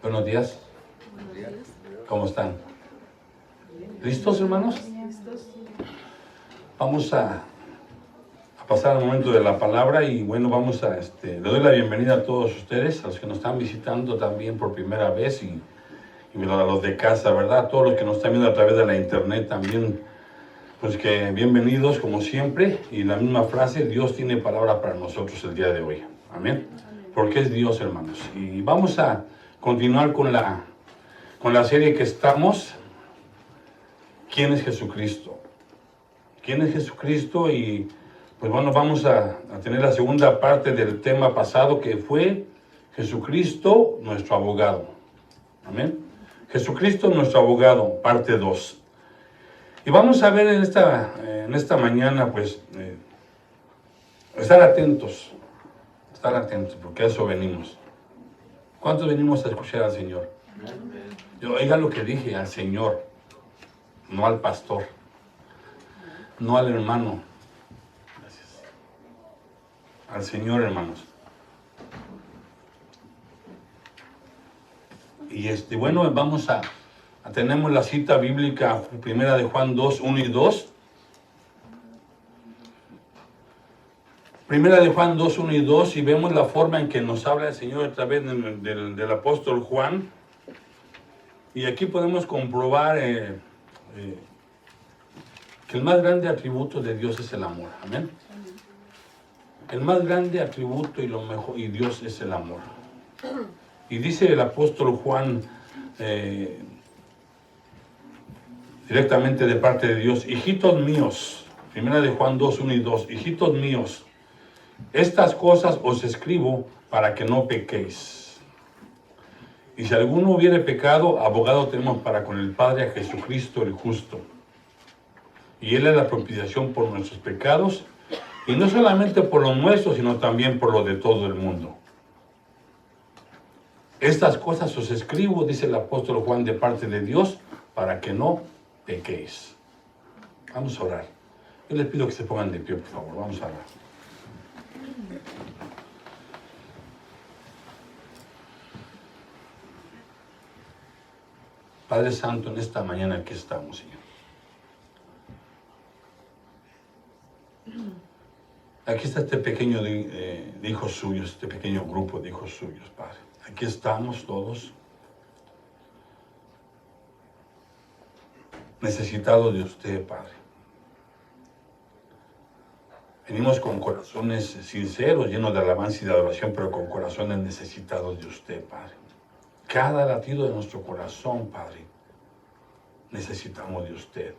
Buenos días. ¿Cómo están? ¿Listos, hermanos? Vamos a pasar al momento de la palabra y bueno, le doy la bienvenida a todos ustedes, a los que nos están visitando también por primera vez y a los de casa, ¿verdad? A todos los que nos están viendo a través de la internet también, pues que bienvenidos como siempre. Y la misma frase, Dios tiene palabra para nosotros el día de hoy. Amén. Porque es Dios, hermanos. Y vamos a continuar con la serie que estamos. ¿Quién es Jesucristo? ¿Quién es Jesucristo? Y pues bueno, vamos a tener la segunda parte del tema pasado, que fue Jesucristo, nuestro abogado. Amén. Jesucristo, nuestro abogado, parte 2. Y vamos a ver en esta mañana, pues, estar atentos, porque a eso venimos. ¿Cuántos venimos a escuchar al Señor? Oiga lo que dije, al Señor, no al pastor, no al hermano. Gracias. Al Señor, hermanos. Y bueno, tenemos la cita bíblica, primera de Juan 2, 1 y 2. Primera de Juan 2, 1 y 2, y vemos la forma en que nos habla el Señor a través del apóstol Juan. Y aquí podemos comprobar que el más grande atributo de Dios es el amor. Amén. El más grande atributo y Dios es el amor. Y dice el apóstol Juan, directamente de parte de Dios: hijitos míos, primera de Juan 2, 1 y 2, hijitos míos, estas cosas os escribo para que no pequéis. Y si alguno hubiere pecado, abogado tenemos para con el Padre, a Jesucristo el justo. Y Él es la propiciación por nuestros pecados, y no solamente por los nuestros, sino también por los de todo el mundo. Estas cosas os escribo, dice el apóstol Juan, de parte de Dios, para que no pequéis. Vamos a orar. Yo les pido que se pongan de pie, por favor. Vamos a orar. Padre Santo, en esta mañana aquí estamos, Señor. Aquí está este pequeño de hijos suyos, este pequeño grupo de hijos suyos, Padre. Aquí estamos todos necesitados de usted, Padre. Venimos con corazones sinceros, llenos de alabanza y de adoración, pero con corazones necesitados de usted, Padre. Cada latido de nuestro corazón, Padre, necesitamos de usted.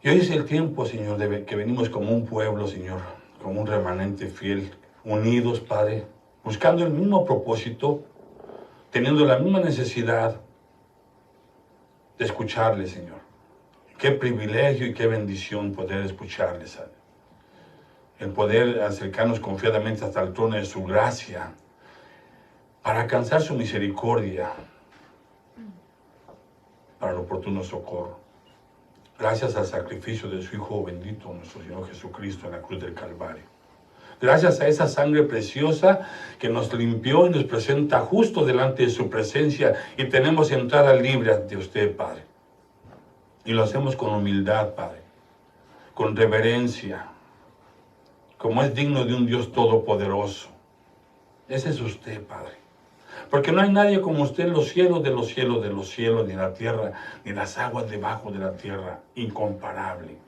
Y hoy es el tiempo, Señor, de que venimos como un pueblo, Señor, como un remanente fiel, unidos, Padre, buscando el mismo propósito, teniendo la misma necesidad de escucharle, Señor. Qué privilegio y qué bendición poder escucarle, ¿sabes? El poder acercarnos confiadamente hasta el trono de su gracia para alcanzar su misericordia para el oportuno socorro. Gracias al sacrificio de su Hijo bendito, nuestro Señor Jesucristo, en la cruz del Calvario. Gracias a esa sangre preciosa que nos limpió y nos presenta justo delante de su presencia, y tenemos entrada libre ante usted, Padre. Y lo hacemos con humildad, Padre, con reverencia, como es digno de un Dios todopoderoso. Ese es usted, Padre. Porque no hay nadie como usted en los cielos de los cielos de los cielos, ni en la tierra, ni en las aguas debajo de la tierra. Incomparable,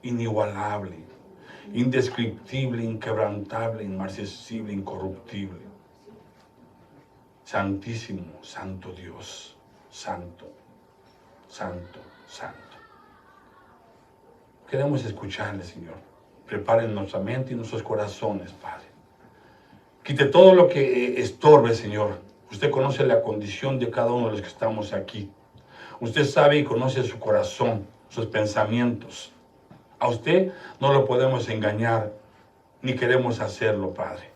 inigualable, indescriptible, inquebrantable, inmarcesible, incorruptible. Santísimo, santo Dios, santo, santo, santo. Queremos escucharle, Señor. Preparen nuestra mente y nuestros corazones, Padre. Quite todo lo que estorbe, Señor. Usted conoce la condición de cada uno de los que estamos aquí. Usted sabe y conoce su corazón, sus pensamientos. A usted no lo podemos engañar, ni queremos hacerlo, Padre.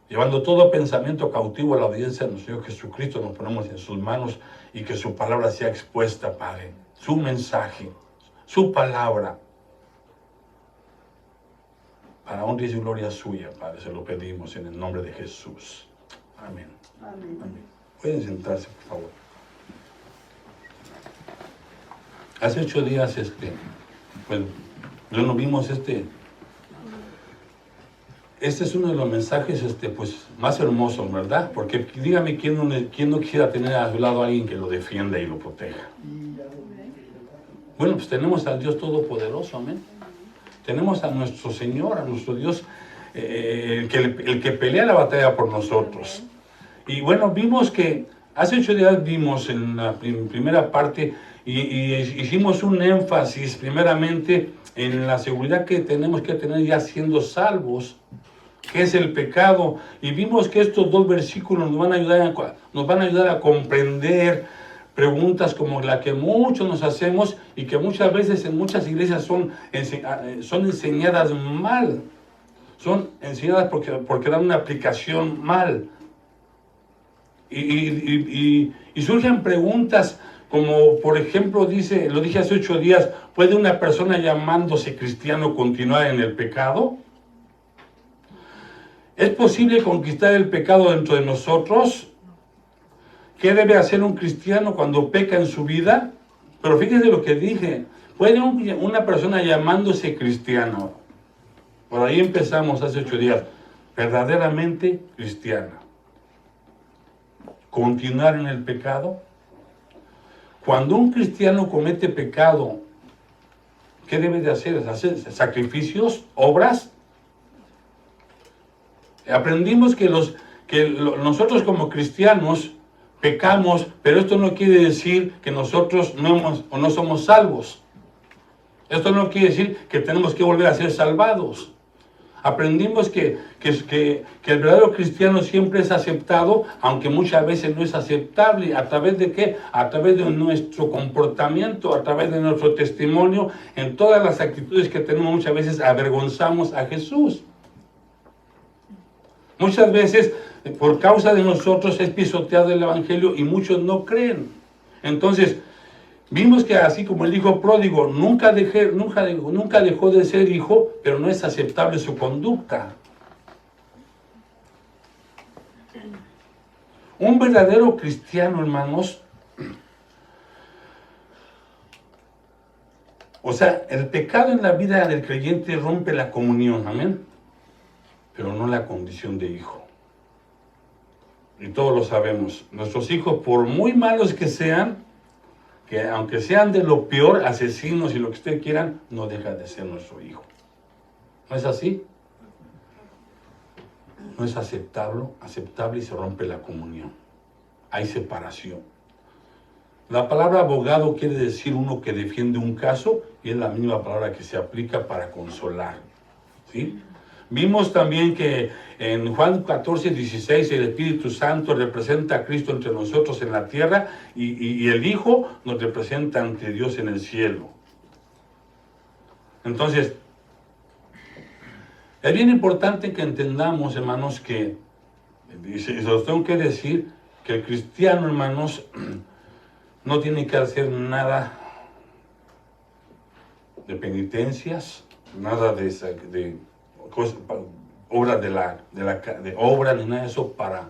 Llevando todo pensamiento cautivo a la obediencia de nuestro Señor Jesucristo, nos ponemos en sus manos, y que su palabra sea expuesta, Padre. Su mensaje, su palabra. para honra y gloria suya, Padre. Se lo pedimos en el nombre de Jesús. Amén. Amén. Amén. Pueden sentarse, por favor. Hace 8 días, pues, nos vimos este es uno de los mensajes, pues, más hermosos, ¿verdad? Porque dígame quién no quisiera tener a su lado a alguien que lo defienda y lo proteja. Bueno, pues tenemos al Dios Todopoderoso, amén. Tenemos a nuestro Señor, a nuestro Dios, el que pelea la batalla por nosotros. Y bueno, vimos que hace 8 días vimos en la primera parte y hicimos un énfasis primeramente en la seguridad que tenemos que tener ya siendo salvos, que es el pecado. Y vimos que estos 2 versículos nos van a ayudar a comprender preguntas como la que muchos nos hacemos y que muchas veces en muchas iglesias son enseñadas mal. Son enseñadas porque dan una aplicación mal. Y surgen preguntas como, por ejemplo, lo dije hace 8 días, ¿puede una persona llamándose cristiano continuar en el pecado? ¿Es posible conquistar el pecado dentro de nosotros? ¿Qué debe hacer un cristiano cuando peca en su vida? Pero fíjense lo que dije, ¿puede una persona llamándose cristiano? Por ahí empezamos hace 8 días, verdaderamente cristiana. ¿Continuar en el pecado? Cuando un cristiano comete pecado, ¿qué debe de hacer? ¿Hacer sacrificios? ¿Obras? Aprendimos que nosotros como cristianos pecamos, pero esto no quiere decir que nosotros no somos salvos. Esto no quiere decir que tenemos que volver a ser salvados. Aprendimos que el verdadero cristiano siempre es aceptado, aunque muchas veces no es aceptable. ¿A través de qué? A través de nuestro comportamiento, a través de nuestro testimonio. En todas las actitudes que tenemos muchas veces avergonzamos a Jesús. Muchas veces por causa de nosotros es pisoteado el evangelio y muchos no creen. Entonces, vimos que así como el hijo pródigo nunca dejó de ser hijo, pero no es aceptable su conducta. Un verdadero cristiano, hermanos, o sea, el pecado en la vida del creyente rompe la comunión, amén, pero no la condición de hijo. Y todos lo sabemos. Nuestros hijos, por muy malos que sean, que aunque sean de lo peor, asesinos y lo que ustedes quieran, no deja de ser nuestro hijo. ¿No es así? No es aceptable y se rompe la comunión. Hay separación. La palabra abogado quiere decir uno que defiende un caso y es la misma palabra que se aplica para consolar. ¿Sí? Vimos también que en Juan 14:16 el Espíritu Santo representa a Cristo entre nosotros en la tierra y el Hijo nos representa ante Dios en el cielo. Entonces, es bien importante que entendamos, hermanos, que, y se los tengo que decir, que el cristiano, hermanos, no tiene que hacer nada de penitencias, nada de cosas, obras de obra ni nada de eso para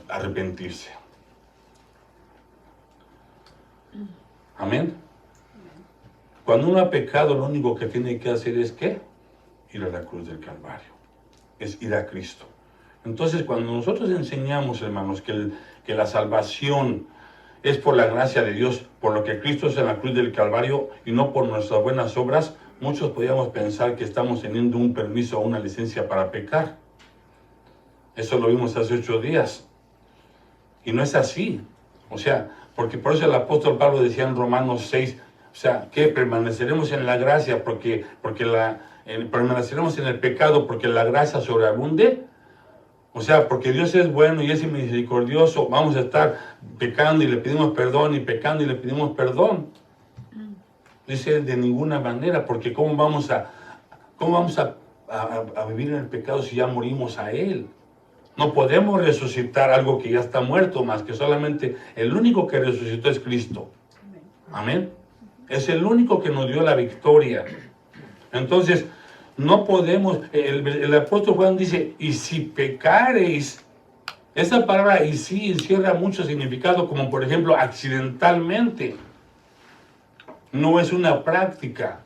arrepentirse. Amén. Cuando uno ha pecado, lo único que tiene que hacer es ¿qué? Ir a la cruz del Calvario. Es ir a Cristo. Entonces, cuando nosotros enseñamos, hermanos, que la salvación es por la gracia de Dios, por lo que Cristo es en la cruz del Calvario y no por nuestras buenas obras, muchos podríamos pensar que estamos teniendo un permiso o una licencia para pecar. Eso lo vimos hace 8 días. Y no es así. O sea, porque por eso el apóstol Pablo decía en Romanos 6, o sea, que permaneceremos en la gracia permaneceremos en el pecado porque la gracia sobreabunde. O sea, porque Dios es bueno y es misericordioso, vamos a estar pecando y le pedimos perdón y pecando y le pedimos perdón. Dice de ninguna manera, porque ¿cómo vamos a vivir en el pecado si ya morimos a Él? No podemos resucitar algo que ya está muerto, más que solamente el único que resucitó es Cristo. Amén. Es el único que nos dio la victoria. Entonces, No podemos, el apóstol Juan dice, y si pecareis, esa palabra y si encierra mucho significado, como por ejemplo accidentalmente. No es una práctica.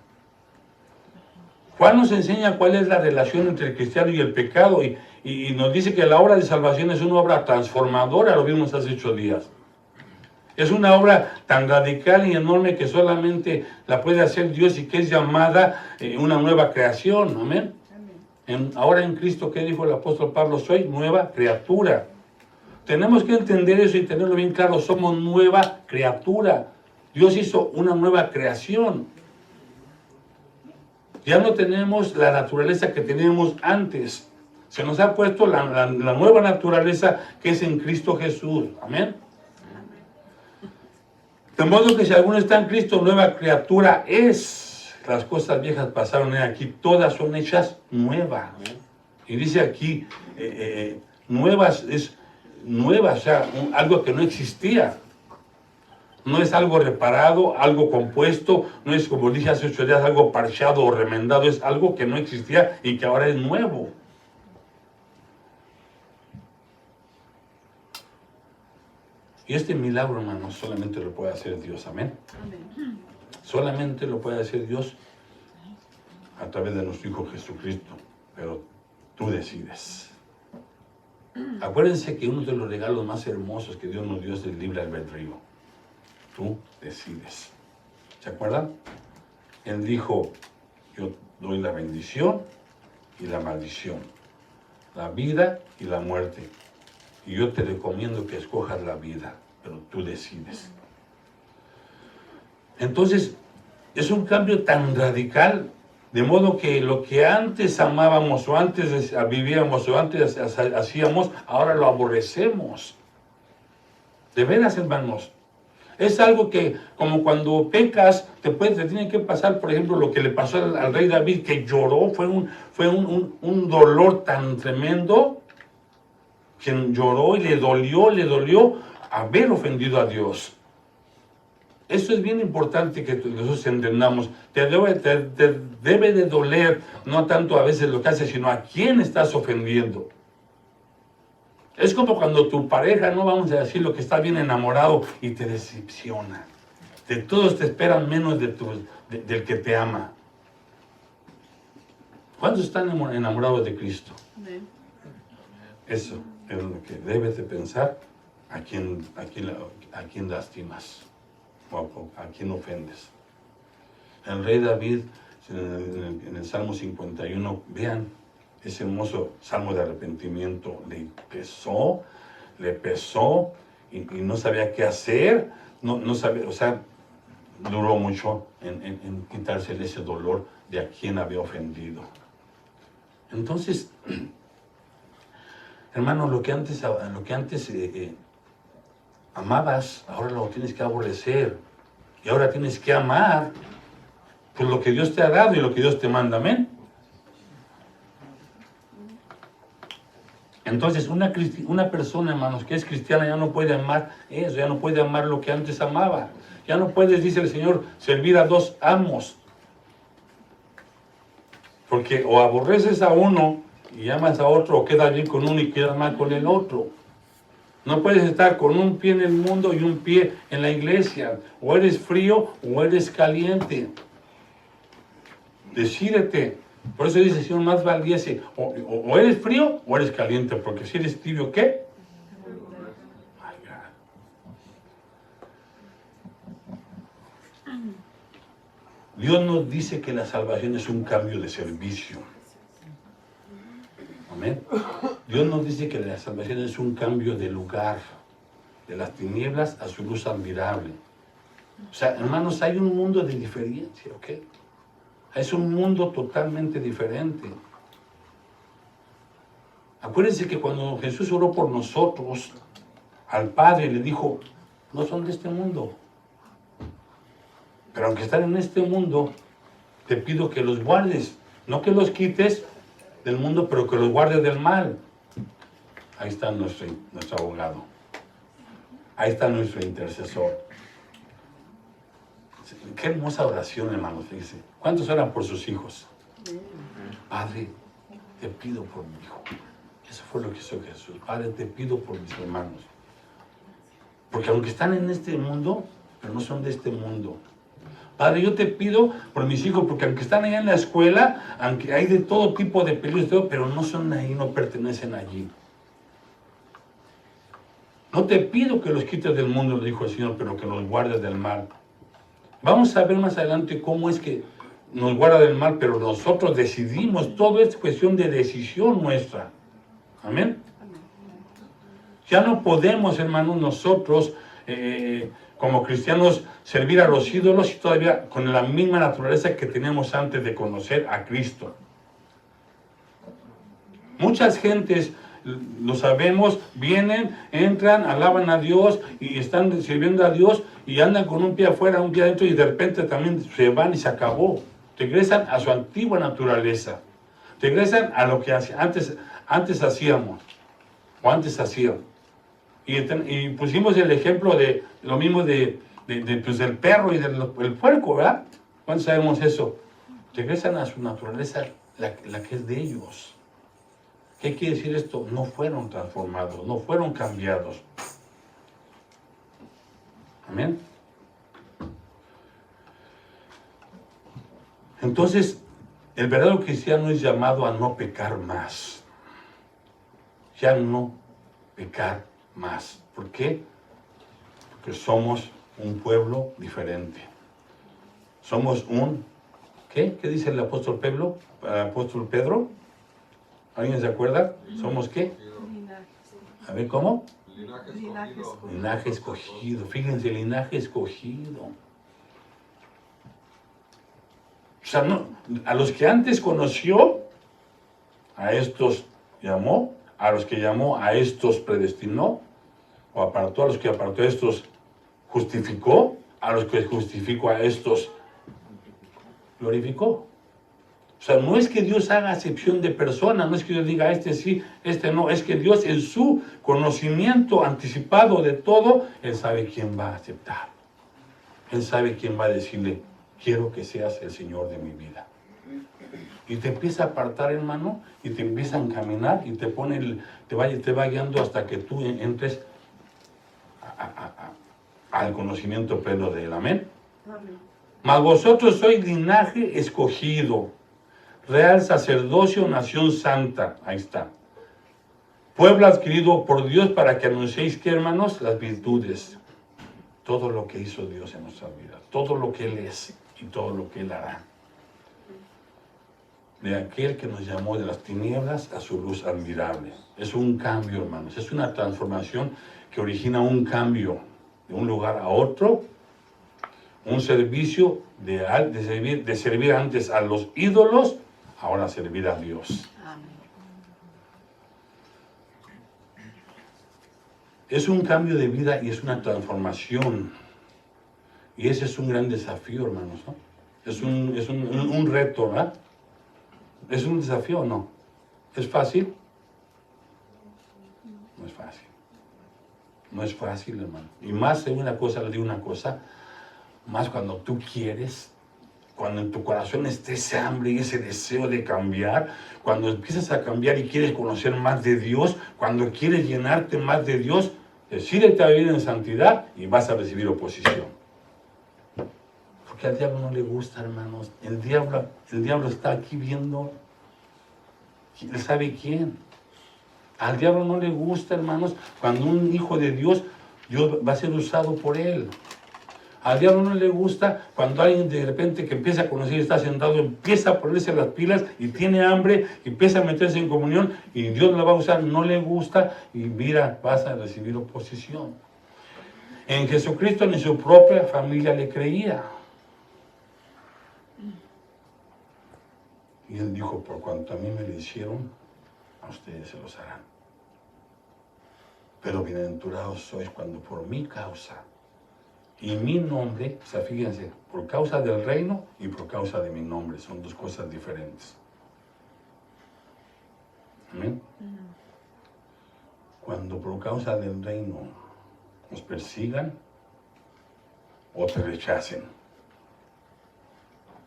Juan nos enseña cuál es la relación entre el cristiano y el pecado y nos dice que la obra de salvación es una obra transformadora, lo vimos hace 8 días. Es una obra tan radical y enorme que solamente la puede hacer Dios y que es llamada una nueva creación. Amén. Ahora en Cristo, ¿qué dijo el apóstol Pablo? Soy nueva criatura. Tenemos que entender eso y tenerlo bien claro. Somos nueva criatura. Dios hizo una nueva creación. Ya no tenemos la naturaleza que teníamos antes. Se nos ha puesto la nueva naturaleza que es en Cristo Jesús. Amén. De modo que si alguno está en Cristo, nueva criatura es. Las cosas viejas pasaron aquí, todas son hechas nuevas. Y dice aquí, nuevas es nuevas, o sea, algo que no existía. No es algo reparado, algo compuesto, no es como dije hace 8 días, algo parchado o remendado, es algo que no existía y que ahora es nuevo. Y este milagro, hermano, solamente lo puede hacer Dios, amén. Amén. Solamente lo puede hacer Dios a través de nuestro Hijo Jesucristo, pero tú decides. Acuérdense que uno de los regalos más hermosos que Dios nos dio es el libre albedrío. Tú decides. ¿Se acuerdan? Él dijo, yo doy la bendición y la maldición, la vida y la muerte. Y yo te recomiendo que escojas la vida, pero tú decides. Entonces, es un cambio tan radical, de modo que lo que antes amábamos o antes vivíamos o antes hacíamos, ahora lo aborrecemos. De veras, hermanos. Es algo que, como cuando pecas, te tiene que pasar, por ejemplo, lo que le pasó al rey David, que lloró, fue un dolor tan tremendo, que lloró y le dolió haber ofendido a Dios. Eso es bien importante que nosotros entendamos. Te debe de doler, no tanto a veces lo que haces, sino a quién estás ofendiendo. Es como cuando tu pareja, no vamos a decir lo que está bien enamorado y te decepciona. De todos te esperan menos del que te ama. ¿Cuántos están enamorados de Cristo? Eso es lo que debes de pensar, a quién lastimas o a quién ofendes. El rey David, en el Salmo 51, vean, ese hermoso salmo de arrepentimiento, le pesó y no sabía qué hacer, no sabía, o sea, duró mucho en quitarse ese dolor de a quien había ofendido. Entonces, hermano, lo que antes amabas, ahora lo tienes que aborrecer y ahora tienes que amar por lo que Dios te ha dado y lo que Dios te manda, amén. Entonces, una persona, hermanos, que es cristiana ya no puede amar eso, ya no puede amar lo que antes amaba. Ya no puedes, dice el Señor, servir a 2 amos. Porque o aborreces a uno y amas a otro, o quedas bien con uno y quedas mal con el otro. No puedes estar con un pie en el mundo y un pie en la iglesia. O eres frío o eres caliente. Decídete. Por eso dice el Señor, más valiese, o eres frío o eres caliente, porque si eres tibio, ¿qué? Dios nos dice que la salvación es un cambio de servicio. Amén. Dios nos dice que la salvación es un cambio de lugar, de las tinieblas a su luz admirable. O sea, hermanos, hay un mundo de diferencia, ¿ok? Es un mundo totalmente diferente. Acuérdense que cuando Jesús oró por nosotros, al Padre le dijo, no son de este mundo. Pero aunque están en este mundo, te pido que los guardes. No que los quites del mundo, pero que los guardes del mal. Ahí está nuestro abogado. Ahí está nuestro intercesor. Qué hermosa oración, hermanos, fíjense. ¿Cuántos oran por sus hijos? Padre, te pido por mi hijo. Eso fue lo que hizo Jesús. Padre, te pido por mis hermanos. Porque aunque están en este mundo, pero no son de este mundo. Padre, yo te pido por mis hijos, porque aunque están allá en la escuela, aunque hay de todo tipo de peligros, pero no son ahí, no pertenecen allí. No te pido que los quites del mundo, le dijo el Señor, pero que los guardes del mal. Vamos a ver más adelante cómo es que nos guarda del mal, pero nosotros decidimos. Todo es cuestión de decisión nuestra. Amén. Ya no podemos, hermanos, nosotros como cristianos servir a los ídolos y todavía con la misma naturaleza que teníamos antes de conocer a Cristo. Muchas gentes, lo sabemos, vienen, entran, alaban a Dios y están sirviendo a Dios y andan con un pie afuera, un pie adentro y de repente también se van y se acabó. Regresan a su antigua naturaleza. Regresan a lo que antes hacíamos o antes hacían. Y pusimos el ejemplo de lo mismo pues del perro y del puerco, ¿verdad? ¿Cuántos sabemos eso? Regresan a su naturaleza, la que es de ellos. ¿Qué quiere decir esto? No fueron transformados, no fueron cambiados. Amén. Entonces, el verdadero cristiano es llamado a no pecar más. Ya no pecar más. ¿Por qué? Porque somos un pueblo diferente. Somos ¿qué? ¿Qué dice el apóstol Pedro? ¿Alguien se acuerda? ¿Somos qué? A ver, ¿cómo? Linaje escogido. Fíjense, linaje escogido. O sea, no, a los que antes conoció, a estos llamó, a los que llamó, a estos predestinó, o apartó, a los que apartó, a estos justificó, a los que justificó, a estos glorificó. O sea, no es que Dios haga acepción de personas, no es que Dios diga este sí, este no, es que Dios en su conocimiento anticipado de todo, Él sabe quién va a aceptar. Él sabe quién va a decirle, quiero que seas el Señor de mi vida. Y te empieza a apartar, hermano, y te empieza a encaminar, y te va guiando hasta que tú entres al conocimiento pleno de Él. Amén. Mas vosotros sois linaje escogido, real sacerdocio, nación santa. Ahí está. Pueblo adquirido por Dios para que anunciéis, ¿qué, hermanos? Las virtudes. Todo lo que hizo Dios en nuestra vida. Todo lo que Él es y todo lo que Él hará. De aquel que nos llamó de las tinieblas a su luz admirable. Es un cambio, hermanos. Es una transformación que origina un cambio de un lugar a otro. Un servicio de servir antes a los ídolos, ahora servir a Dios. Amén. Es un cambio de vida y es una transformación. Y ese es un gran desafío, hermanos, ¿no? Es un reto, ¿verdad? ¿Es un desafío o no? ¿Es fácil? No es fácil. No es fácil, hermano. Y más, les digo una cosa, más cuando tú quieres, cuando en tu corazón esté ese hambre y ese deseo de cambiar, cuando empiezas a cambiar y quieres conocer más de Dios, cuando quieres llenarte más de Dios, decídete a vivir en santidad y vas a recibir oposición. Porque al diablo no le gusta, hermanos. El diablo está aquí viendo, él sabe quién. Al diablo no le gusta, hermanos, cuando un hijo de Dios va a ser usado por él. Al diablo no le gusta cuando alguien de repente que empieza a conocer y está sentado, empieza a ponerse las pilas y tiene hambre, y empieza a meterse en comunión y Dios lo va a usar, no le gusta y mira, vas a recibir oposición. En Jesucristo ni su propia familia le creía. Y Él dijo, por cuanto a mí me lo hicieron, a ustedes se los harán. Pero bienaventurados sois cuando por mi causa y mi nombre, o sea, fíjense, por causa del reino y por causa de mi nombre, son dos cosas diferentes. ¿Amén? Cuando por causa del reino os persigan o te rechacen,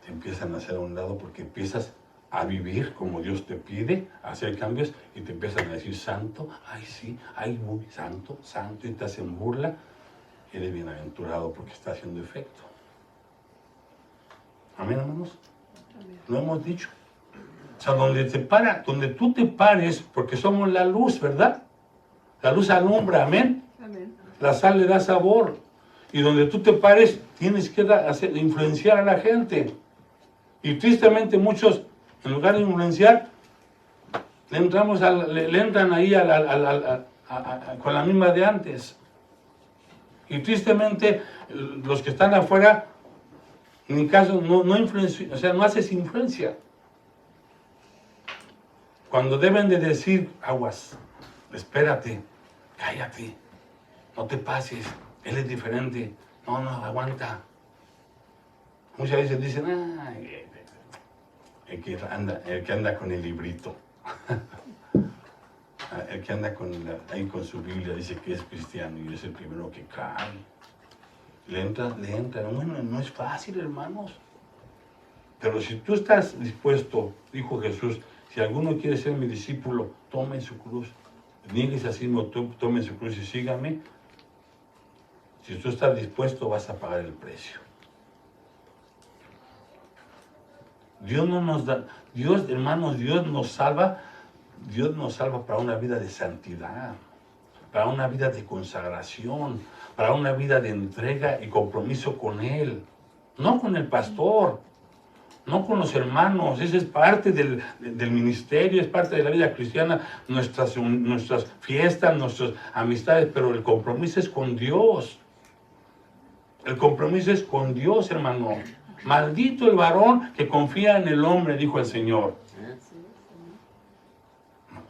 te empiezan a hacer a un lado porque empiezas a vivir como Dios te pide, a hacer cambios, y te empiezan a decir santo, ay sí, ay muy santo, santo, y te hacen burla, eres bienaventurado porque está haciendo efecto. Amén, hermanos. Amén. Lo hemos dicho. O sea, donde tú te pares, porque somos la luz, ¿verdad? La luz alumbra, amén. Amén. La sal le da sabor. Y donde tú te pares, tienes que influenciar a la gente. Y tristemente muchos, en lugar de influenciar, le entran ahí con la misma de antes. Y tristemente, los que están afuera, en mi caso, no influencian, o sea, no haces influencia. Cuando deben de decir, aguas, espérate, cállate, no te pases, él es diferente, no, aguanta. Muchas veces dicen, ay, el que anda con el librito, el que anda ahí con su Biblia, dice que es cristiano y es el primero que cae. Le entra, bueno, no es fácil, hermanos. Pero si tú estás dispuesto, dijo Jesús, si alguno quiere ser mi discípulo, tome su cruz. Nieguese a sí mismo, tome su cruz y sígame. Si tú estás dispuesto, vas a pagar el precio. Dios no nos da, Dios, hermanos, Dios nos salva para una vida de santidad, para una vida de consagración, para una vida de entrega y compromiso con Él, no con el pastor, no con los hermanos. Esa es parte del ministerio, es parte de la vida cristiana, nuestras fiestas, nuestras amistades, pero el compromiso es con Dios. El compromiso es con Dios, hermano. Maldito el varón que confía en el hombre, dijo el Señor.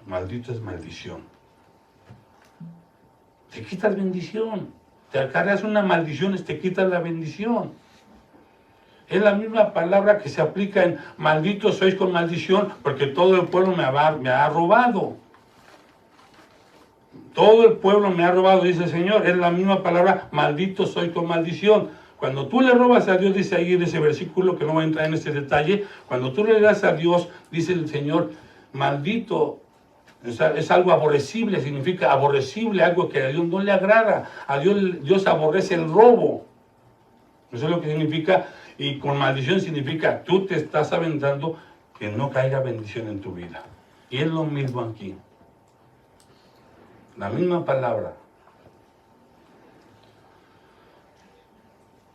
Maldito es maldición. Te quitas bendición. Te acarreas una maldición y te quitas la bendición. Es la misma palabra que se aplica en malditos sois con maldición, porque todo el pueblo me ha robado. Todo el pueblo me ha robado, dice el Señor. Es la misma palabra, maldito soy con maldición. Cuando tú le robas a Dios, dice ahí en ese versículo, que no voy a entrar en ese detalle, cuando tú le das a Dios, dice el Señor, maldito, es algo aborrecible, significa aborrecible, algo que a Dios no le agrada. A Dios aborrece el robo. Eso es lo que significa, y con maldición significa, tú te estás aventando que no caiga bendición en tu vida. Y es lo mismo aquí. La misma palabra.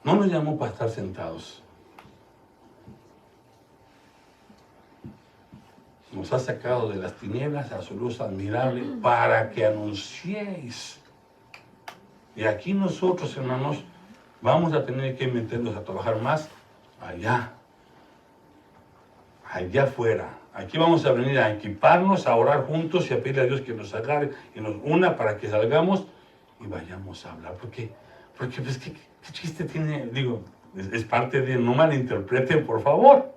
No nos llamó para estar sentados. Nos ha sacado de las tinieblas a su luz admirable para que anunciéis. Y aquí nosotros, hermanos, vamos a tener que meternos a trabajar más allá afuera. Aquí vamos a venir a equiparnos, a orar juntos y a pedirle a Dios que nos agarre y nos una para que salgamos y vayamos a hablar. Porque pues, ¿qué chiste tiene? Digo, es parte de, no malinterpreten, por favor.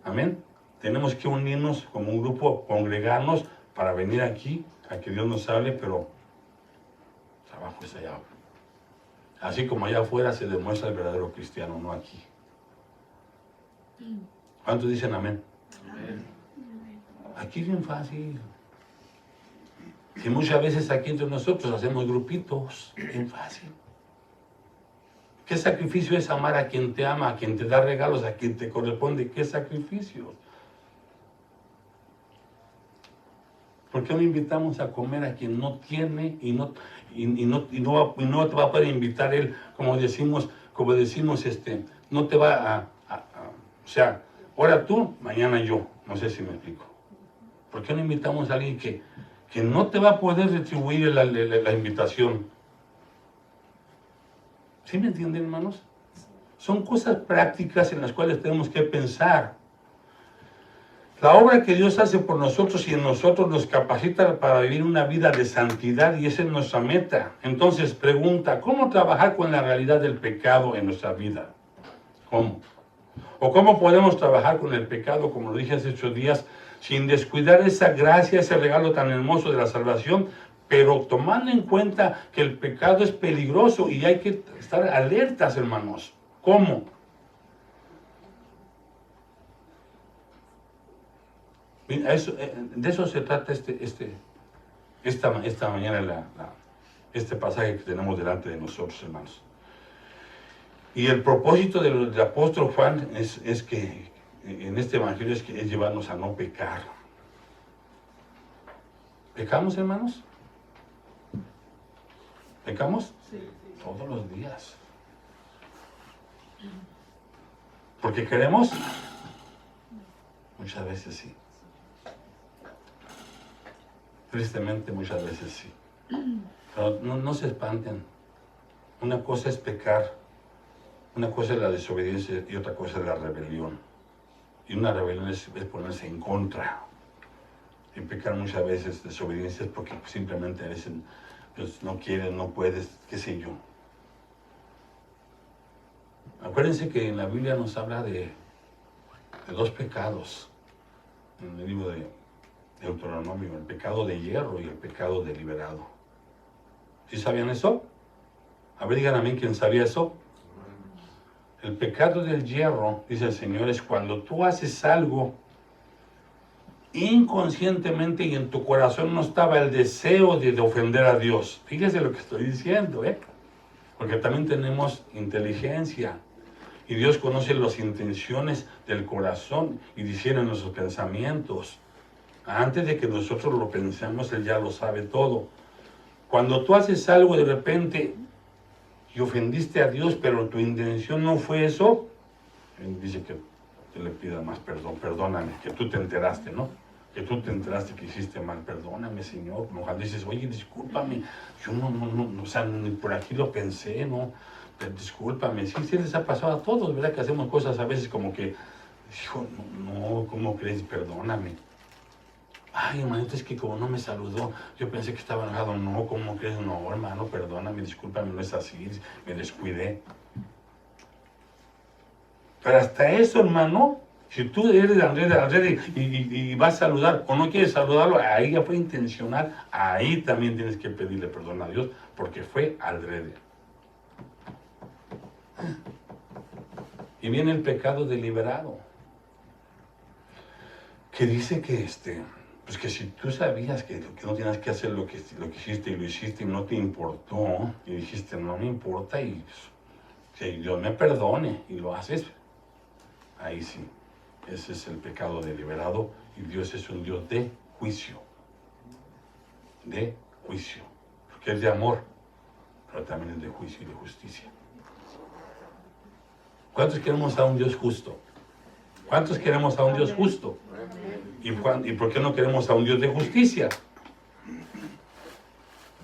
Amén. Tenemos que unirnos como un grupo, congregarnos para venir aquí, a que Dios nos hable, pero el trabajo es allá. Así como allá afuera se demuestra el verdadero cristiano, no aquí. ¿Cuántos dicen amén? Amén. Aquí es bien fácil. Y muchas veces aquí entre nosotros hacemos grupitos, bien fácil. ¿Qué sacrificio es amar a quien te ama, a quien te da regalos, a quien te corresponde? ¿Qué sacrificio? ¿Por qué no invitamos a comer a quien no tiene y no te va a poder invitar él, como decimos, no te va o sea, ahora tú, mañana yo? No sé si me explico. ¿Por qué no invitamos a alguien que no te va a poder retribuir la invitación? ¿Sí me entienden, hermanos? Son cosas prácticas en las cuales tenemos que pensar. La obra que Dios hace por nosotros y en nosotros nos capacita para vivir una vida de santidad, y esa es nuestra meta. Entonces pregunta, ¿cómo trabajar con la realidad del pecado en nuestra vida? ¿Cómo? ¿O cómo podemos trabajar con el pecado, como lo dije hace 8 días, sin descuidar esa gracia, ese regalo tan hermoso de la salvación, pero tomando en cuenta que el pecado es peligroso y hay que estar alertas, hermanos? ¿Cómo? De eso se trata esta mañana este pasaje que tenemos delante de nosotros, hermanos. Y el propósito del apóstol Juan es que en este evangelio es llevarnos a no pecar. ¿Pecamos, hermanos? ¿Pecamos? Sí. Todos los días. ¿Porque queremos? Muchas veces sí. Tristemente muchas veces sí. Pero no se espanten. Una cosa es pecar, una cosa es la desobediencia y otra cosa es la rebelión. Y una rebelión es ponerse en contra. Y pecar muchas veces, desobediencia es porque simplemente a veces pues, no quieres, no puedes, qué sé yo. Acuérdense que en la Biblia nos habla de dos pecados. En el libro de Deuteronomio, el pecado de hierro y el pecado deliberado. ¿Sí sabían eso? A ver, digan a mí quién sabía eso. El pecado del hierro, dice el Señor, es cuando tú haces algo inconscientemente y en tu corazón no estaba el deseo de ofender a Dios. Fíjese lo que estoy diciendo, porque también tenemos inteligencia y Dios conoce las intenciones del corazón y discierne nuestros pensamientos. Antes de que nosotros lo pensemos, Él ya lo sabe todo. Cuando tú haces algo de repente y ofendiste a Dios, pero tu intención no fue eso, Él dice que te le pida más perdón, perdóname, que tú te enteraste, ¿no? Que tú te enteraste que hiciste mal, perdóname, Señor. Cuando dices, oye, discúlpame, yo no, o sea, ni por aquí lo pensé, ¿no? Pero discúlpame, sí les ha pasado a todos, ¿verdad? Que hacemos cosas a veces como que, hijo, no, ¿cómo crees? Perdóname. Ay, hermanito, es que como no me saludó, yo pensé que estaba enojado. No, ¿cómo crees? No, hermano, perdóname, discúlpame, no es así, me descuidé. Pero hasta eso, hermano, si tú eres de Andrés y vas a saludar o no quieres saludarlo, ahí ya fue intencional, ahí también tienes que pedirle perdón a Dios, porque fue adrede. Y viene el pecado deliberado, que dice que pues que si tú sabías que no tienes que hacer lo que hiciste y lo hiciste y no te importó, y dijiste no me importa y que Dios me perdone y lo haces, ahí sí, ese es el pecado deliberado y Dios es un Dios de juicio, porque es de amor, pero también es de juicio y de justicia. ¿Cuántos queremos a un Dios justo? ¿Cuántos queremos a un Dios justo? ¿Y por qué no queremos a un Dios de justicia?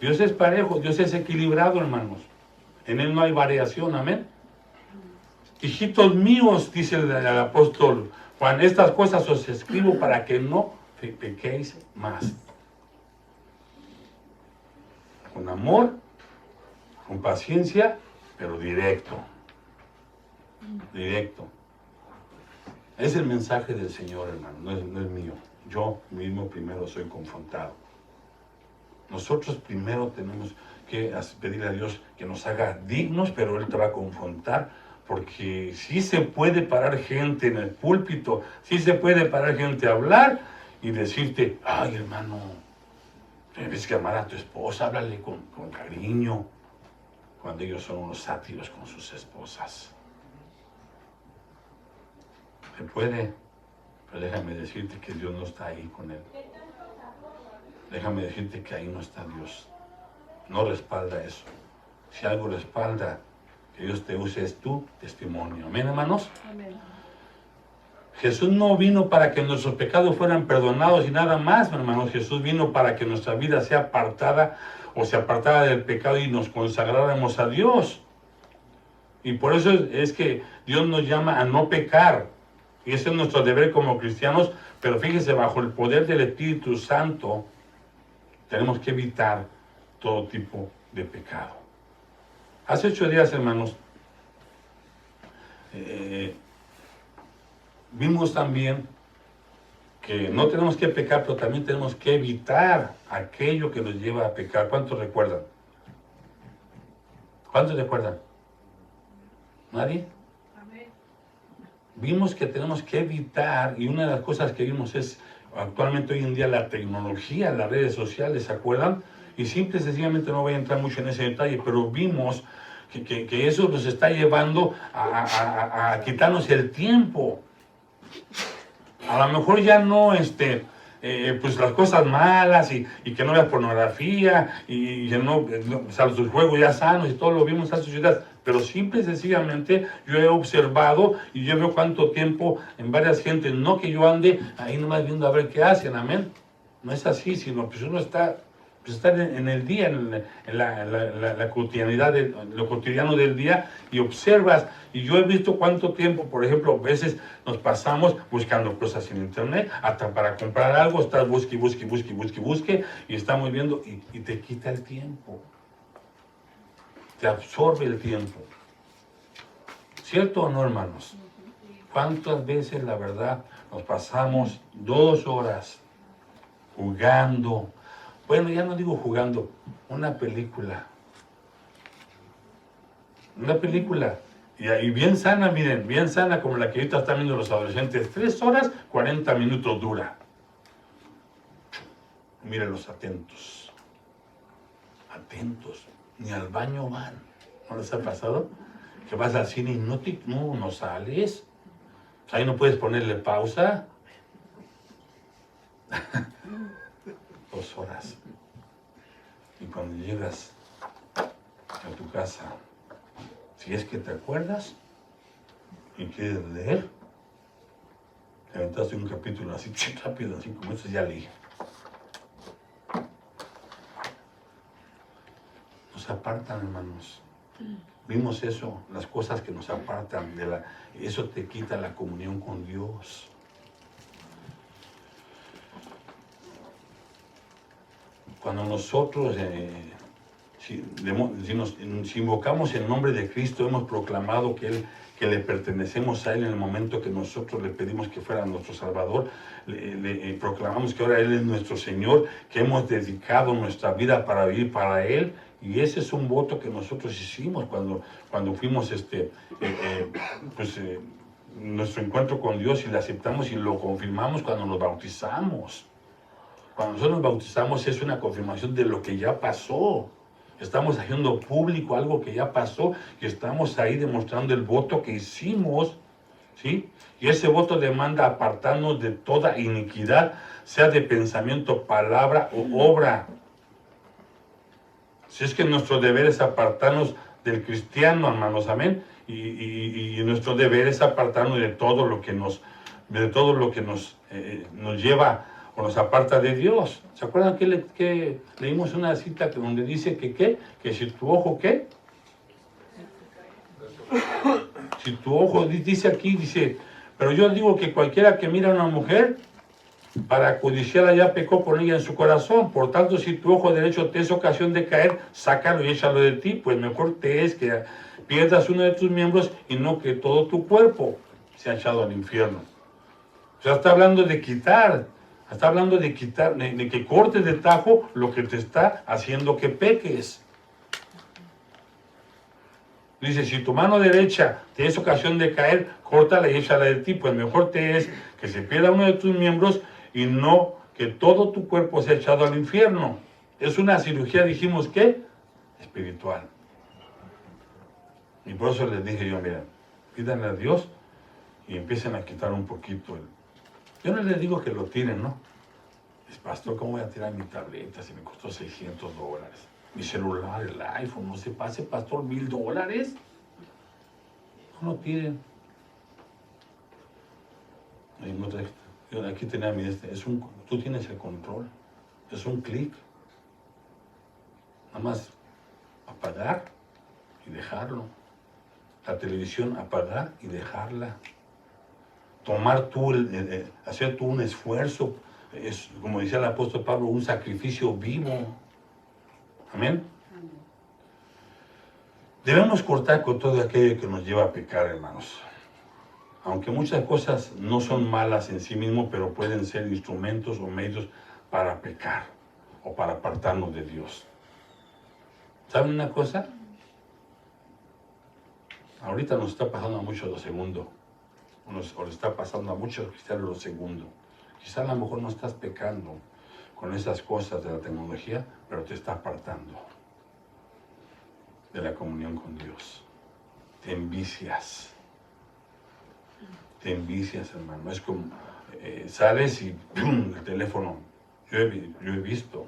Dios es parejo, Dios es equilibrado, hermanos. En Él no hay variación, amén. Hijitos míos, dice el apóstol Juan, estas cosas os escribo para que no pequéis más. Con amor, con paciencia, pero directo. Directo. Es el mensaje del Señor, hermano, no es mío. Yo mismo primero soy confrontado. Nosotros primero tenemos que pedirle a Dios que nos haga dignos, pero Él te va a confrontar, porque sí se puede parar gente en el púlpito, sí se puede parar gente a hablar y decirte, ay hermano, tienes que amar a tu esposa, háblale con cariño, cuando ellos son unos sátiros con sus esposas. Se puede, pero déjame decirte que Dios no está ahí con él. Déjame decirte que ahí no está Dios. No respalda eso. Si algo respalda que Dios te use es tu testimonio. ¿Amén, hermanos? Amén. Jesús no vino para que nuestros pecados fueran perdonados y nada más, hermanos. Jesús vino para que nuestra vida sea apartada o se apartara del pecado y nos consagráramos a Dios. Y por eso es que Dios nos llama a no pecar. Y ese es nuestro deber como cristianos, pero fíjese, bajo el poder del Espíritu Santo, tenemos que evitar todo tipo de pecado. Hace 8 días, hermanos, vimos también que no tenemos que pecar, pero también tenemos que evitar aquello que nos lleva a pecar. ¿Cuántos recuerdan? ¿Cuántos recuerdan? ¿Nadie? Vimos que tenemos que evitar, y una de las cosas que vimos es actualmente hoy en día la tecnología, las redes sociales, ¿se acuerdan? Y simple y sencillamente no voy a entrar mucho en ese detalle, pero vimos que eso nos está llevando a quitarnos el tiempo. A lo mejor ya no, pues las cosas malas y que no haya pornografía y que no, o sea, los juegos ya sanos y todo lo vimos en esta sociedad, pero simple y sencillamente yo he observado y yo veo cuánto tiempo en varias gentes, no que yo ande ahí nomás viendo a ver qué hacen, amén. No es así, sino pues uno está pues estar en el día, en la cotidianidad, lo cotidiano del día, y observas. Y yo he visto cuánto tiempo, por ejemplo, a veces nos pasamos buscando cosas en internet, hasta para comprar algo, estás busque, y estamos viendo, y te quita el tiempo, te absorbe el tiempo. ¿Cierto o no, hermanos? ¿Cuántas veces, la verdad, nos pasamos 2 horas jugando? Bueno, ya no digo jugando, una película. Una película. Y bien sana, miren, bien sana como la que ahorita están viendo los adolescentes. 3 horas, 40 minutos dura. Mírenlos atentos. Atentos. Ni al baño van. ¿No les ha pasado? Que vas al cine y no sales. Ahí no puedes ponerle pausa. 2 horas. Y cuando llegas a tu casa, si es que te acuerdas y quieres leer, te aventaste un capítulo así rápido, así como eso ya leí. Nos apartan, hermanos. Vimos eso, las cosas que nos apartan eso te quita la comunión con Dios. Cuando nosotros, si invocamos el nombre de Cristo, hemos proclamado que le pertenecemos a Él en el momento que nosotros le pedimos que fuera nuestro Salvador, le proclamamos que ahora Él es nuestro Señor, que hemos dedicado nuestra vida para vivir para Él, y ese es un voto que nosotros hicimos cuando fuimos nuestro encuentro con Dios, y le aceptamos y lo confirmamos cuando nos bautizamos. Cuando nosotros nos bautizamos es una confirmación de lo que ya pasó. Estamos haciendo público algo que ya pasó y estamos ahí demostrando el voto que hicimos, ¿sí? Y ese voto demanda apartarnos de toda iniquidad, sea de pensamiento, palabra o obra. Si es que nuestro deber es apartarnos del cristiano, hermanos, amén. Y nuestro deber es apartarnos de todo lo que nos lleva o nos aparta de Dios. ¿Se acuerdan que leímos una cita donde dice que si tu ojo, ¿qué? Si tu ojo, dice aquí, pero yo digo que cualquiera que mira a una mujer para codiciarla ya pecó por ella en su corazón. Por tanto, si tu ojo derecho te es ocasión de caer, sácalo y échalo de ti, pues mejor te es que pierdas uno de tus miembros y no que todo tu cuerpo sea echado al infierno. O sea, está hablando de quitar. Está hablando de quitar, de que cortes de tajo lo que te está haciendo que peques. Dice, si tu mano derecha te es ocasión de caer, córtala y échala de ti, pues mejor te es que se pierda uno de tus miembros y no que todo tu cuerpo sea echado al infierno. Es una cirugía, dijimos, ¿qué? Espiritual. Y por eso les dije yo, miren, pídanle a Dios y empiecen a quitar un poquito. Yo no les digo que lo tiren, ¿no? Es, pastor, ¿cómo voy a tirar mi tableta si me costó $600? Mi celular, el iPhone, no se pase, pastor, $1,000. No lo tiren. Aquí tenía tú tienes el control. Es un clic. Nada más apagar y dejarlo. La televisión, apagar y dejarla. Tomar tú, hacer tú un esfuerzo. Es, como decía el apóstol Pablo, un sacrificio vivo. Amén. Debemos cortar con todo aquello que nos lleva a pecar, hermanos. Aunque muchas cosas no son malas en sí mismo, pero pueden ser instrumentos o medios para pecar o para apartarnos de Dios. ¿Saben una cosa? Ahorita nos está pasando mucho lo segundo. O le está pasando a muchos cristianos lo segundo. Quizá a lo mejor no estás pecando con esas cosas de la tecnología, pero te está apartando de la comunión con Dios. Te envicias, hermano. Es como sales y ¡pum! El teléfono. Yo he visto.